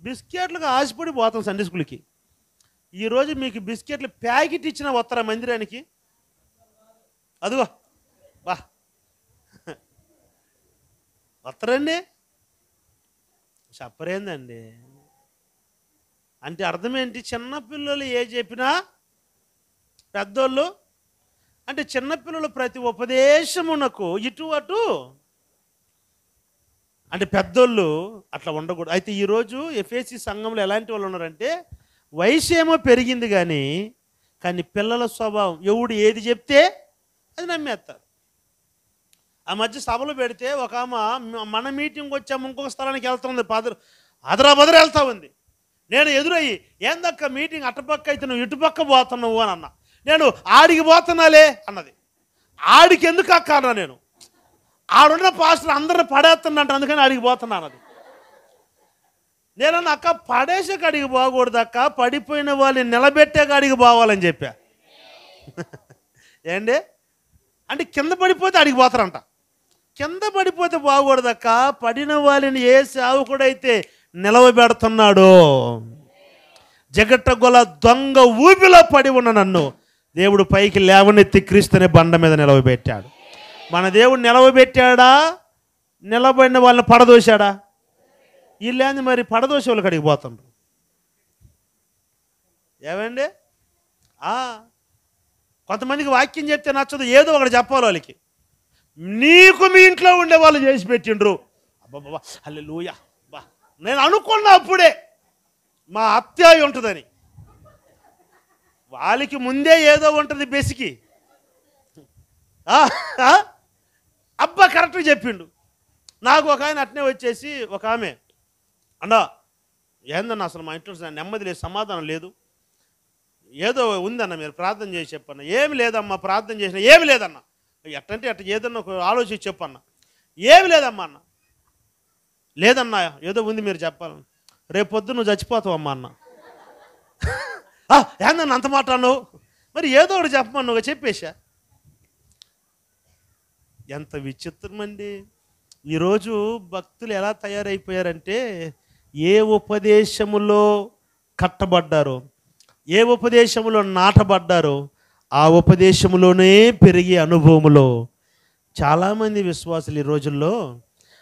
బిస్కెట్లకు ఆశపడి పోతాం సండే స్కూల్కి. ఈరోజు మీకు బిస్కెట్లు ప్యాకెట్ ఇచ్చిన వస్తారా మందిరానికి? అదిగో బా వస్తారండి, చెప్పరేందండి. అంటే అర్థం ఏంటి? చిన్నపిల్లలు ఏ చెప్పినా పెద్దోళ్ళు అంటే చిన్నపిల్లలు ప్రతి ఉపదేశమునకు ఇటు అంటే పెద్దోళ్ళు అట్లా ఉండకూడదు. అయితే ఈరోజు ఎఫ్ఎసి సంఘంలో ఎలాంటి వాళ్ళు ఉన్నారంటే వయసు ఏమో పెరిగింది కానీ పిల్లల స్వభావం ఎవడు ఏది చెప్తే అది నమ్మేస్తారు. ఆ మధ్య సభలు పెడితే ఒక ఆమె మన మీటింగ్ వచ్చాము ఇంకొక స్థలానికి వెళ్తుంది, అదరాబదర వెళ్తా ఉంది. నేను ఎదురయ్యి ఏందక్క మీటింగ్ అటుపక్క అయితే నువ్వు ఇటుపక్క పోతున్నావు అని అన్నా. నేను ఆడికి పోతున్నాలే అన్నది. ఆడికి ఎందుకు అక్క అన్నా, నేను ఆడున్న పాస్టర్ అందరిని పడేస్తున్నట్టు అందుకని ఆడికి పోతున్నాను అన్నది. నేనన్నా అక్క పడేసే కాడికి పోకూడదు అక్క, పడిపోయిన వాళ్ళని నిలబెట్టే కాడికి పోవాలని చెప్పా. ఏంటి అంటే కింద పడిపోతే అడిగి పోతారంట. కింద పడిపోతే బాగూడదక్క, పడిన వాళ్ళని ఏ సేవకుడైతే నిలవబెడుతున్నాడో జగట్టగొల దొంగ ఊపిలో పడి ఉన్న నన్ను దేవుడు పైకి లేవనెత్తి క్రీస్తునే బండ మీద నిలవబెట్టాడు. మన దేవుడు నిలవబెట్టాడా, నిలబడిన వాళ్ళని పడదోశాడా? వీళ్ళేంది మరి పడదోసే వాళ్ళకి అడిగి పోతుండ్రు. ఏమండి కొంతమందికి వాక్యం చెప్తే నచ్చదు, ఏదో ఒకటి చెప్పాలి వాళ్ళకి. నీకు మీ ఇంట్లో ఉండే వాళ్ళు చేసి పెట్టిండ్రు, అబ్బాబా హల్లెలూయా బా నేను అనుకున్నా అప్పుడే మా అత్యాయి ఉంటుందని. వాళ్ళకి ముందే ఏదో ఉంటుంది బెసికి. అబ్బా కరెక్ట్గా చెప్పిండు. నాకు ఒక ఆయన అట్నే వచ్చేసి ఒక ఆమె అన్నా ఏందన్నా అసలు మా ఇంట్లో నెమ్మది లేదు, సమాధానం లేదు, ఏదో ఉందన్న మీరు ప్రార్థన చేసి చెప్పన్న. ఏమి లేదమ్మా, ప్రార్థన చేసిన ఏమి లేదన్నా. ఎట్టంటే అట్ట ఏదన్నా ఒక ఆలోచించి చెప్పన్నా. ఏమి లేదమ్మా అన్న. లేదన్నా ఏదో ఉంది మీరు చెప్పాలని. రేపు పొద్దు నువ్వు చచ్చిపోతావమ్మా అన్న. ఏందన్న అంత మాట అన్నావు, మరి ఏదో ఒకటి చెప్పమని నువ్వు చెప్పేశా. ఎంత విచిత్రమండి. ఈరోజు భక్తులు ఎలా తయారైపోయారంటే ఏ ఉపదేశములో కట్టబడ్డారో, ఏ ఉపదేశములో నాటబడ్డారో ఆ ఉపదేశములోనే పెరిగే అనుభవములో చాలామంది విశ్వాసులు ఈ రోజుల్లో.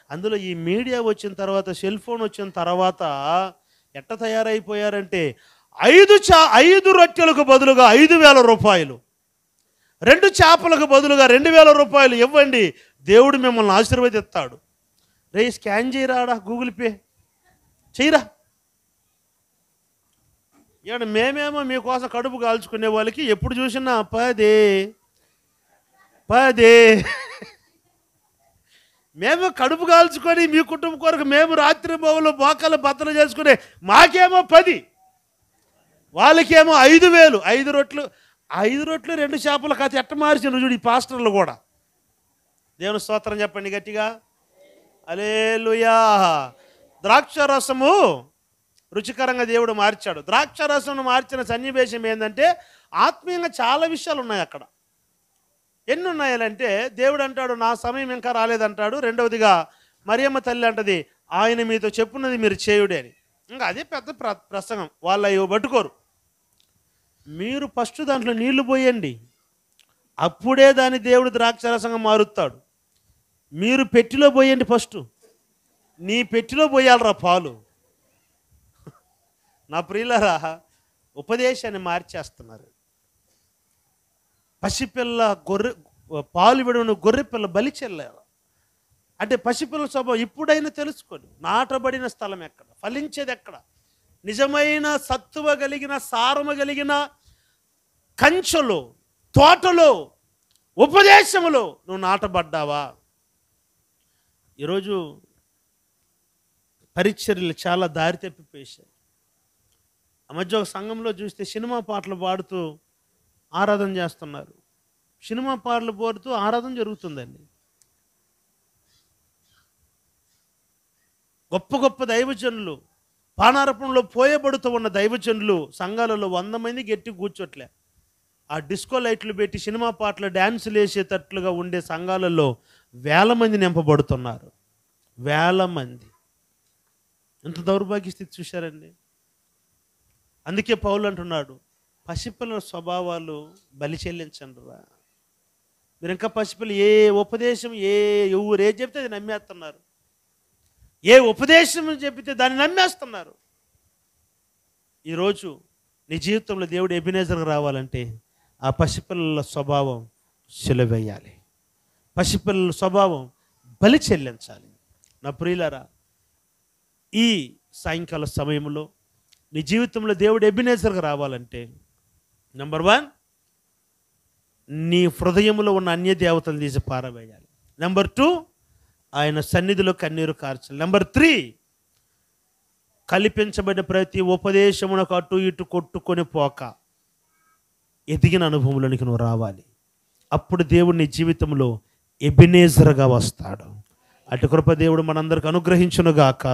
అందులో ఈ మీడియా వచ్చిన తర్వాత, సెల్ ఫోన్ వచ్చిన తర్వాత ఎట్ట తయారైపోయారంటే 5 రొట్టెలకు బదులుగా 5,000 రూపాయలు, 2 చేపలకు బదులుగా 2,000 రూపాయలు ఇవ్వండి, దేవుడు మిమ్మల్ని ఆశీర్వదిస్తాడు. రే స్కాన్ చేయరాడా, గూగుల్ పే చేయరా. ఏమంటే మేమేమో మీకోసం కడుపు కాల్చుకునే వాళ్ళకి ఎప్పుడు చూసినా 10 మేము కడుపు కాల్చుకొని మీ కుటుంబం కొరకు మేము రాత్రి బొమ్మలు మోకాలు బద్దలు చేసుకునే మాకేమో 10, వాళ్ళకేమో 5,000. 5 రొట్లు 5 రొట్లు 2 చేపల కథ ఎట్ట మార్చిన చూడు ఈ పాస్టర్లు కూడా. దేవుని స్తోత్రం చెప్పండి గట్టిగా. హల్లెలూయా. ద్రాక్ష రసము రుచికరంగా దేవుడు మార్చాడు. ద్రాక్ష రసమును మార్చిన సన్నివేశం ఏంటంటే ఆత్మీయంగా చాలా విషయాలు ఉన్నాయి అక్కడ. ఎన్ని ఉన్నాయంటే దేవుడు అంటాడు నా సమయం ఇంకా రాలేదంటాడు. రెండవదిగా మరియమ్మ తల్లి అంటది ఆయన మీతో చెప్పున్నది మీరు చేయుడే అని. ఇంకా అదే పెద్ద ప్రసంగం. వాళ్ళు అవి పట్టుకోరు. మీరు ఫస్ట్ దాంట్లో నీళ్లు పోయండి, అప్పుడే దాన్ని దేవుడు ద్రాక్షరసంగా మారుస్తాడు. మీరు పెట్టిలో పోయండి, ఫస్ట్ నీ పెట్టిలో పోయాలరా పాలు. నా ప్రియులరా, ఉపదేశాన్ని మార్చేస్తున్నారు. పసిపిల్ల పాలు విడవను గొర్రె పిల్ల బలి చెల్లారు అంటే పసిపిల్ల స్వభావం ఇప్పుడైనా తెలుసుకోండి. నాటబడిన స్థలం ఎక్కడ, ఫలించేది ఎక్కడ, నిజమైన సత్తువ కలిగిన సారము కలిగిన కంచెలో తోటలో ఉపదేశములో నువ్వు నాటబడ్డావా? ఈరోజు పరిచర్యలు చాలా దారి తప్పిపోయాయి. ఆ మధ్య ఒక సంఘంలో చూస్తే సినిమా పాటలు పాడుతూ ఆరాధన చేస్తున్నారు. సినిమా పాటలు పాడుతూ ఆరాధన జరుగుతుందండి. గొప్ప గొప్ప దైవజనులు, పానార్పణలో పోయబడుతూ ఉన్న దైవజనులు సంఘాలలో 100 మంది గట్టి కూర్చోట్లే. ఆ డిస్కో లైట్లు పెట్టి సినిమా పాటలు డ్యాన్సులు వేసేటట్లుగా ఉండే సంఘాలలో 1000 మంది నింపబడుతున్నారు. 1000 మంది. ఎంత దౌర్భాగ్య స్థితి చూశారండి. అందుకే పౌలు అంటున్నాడు పసిపిల్లల స్వభావాలు బలి చెల్లించండి రా. మీరు ఇంకా పసిపిల్ల ఏ ఉపదేశం ఎవరు ఏది చెప్తే అది నమ్మేస్తున్నారు. ఏ ఉపదేశం చెప్తే దాన్ని నమ్మేస్తున్నారు. ఈరోజు నీ జీవితంలో దేవుడు ఎబినేజర్గా రావాలంటే ఆ పసిపిల్లల స్వభావం సిలువేయాలి. పసిపిల్లల స్వభావం బలి చెల్లించాలి. నా ప్రియులారా, ఈ సాయంకాల సమయంలో నీ జీవితంలో దేవుడు ఎబినేజర్గా రావాలంటే నెంబర్ 1 నీ హృదయంలో ఉన్న అన్య దేవతలు తీసి పారవేయాలి. నెంబర్ 2 ఆయన సన్నిధిలో కన్నీరు కార్చాలి. నెంబర్ 3 కల్పించబడిన ప్రతి ఉపదేశమునకు అటు ఇటు కొట్టుకొని పోక ఎదిగిన అనుభవంలోనికి నువ్వు రావాలి. అప్పుడు దేవుడు నీ జీవితంలో ఎబినేజర్గా వస్తాడు. అటు కృప దేవుడు మనందరికి అనుగ్రహించునుగాక.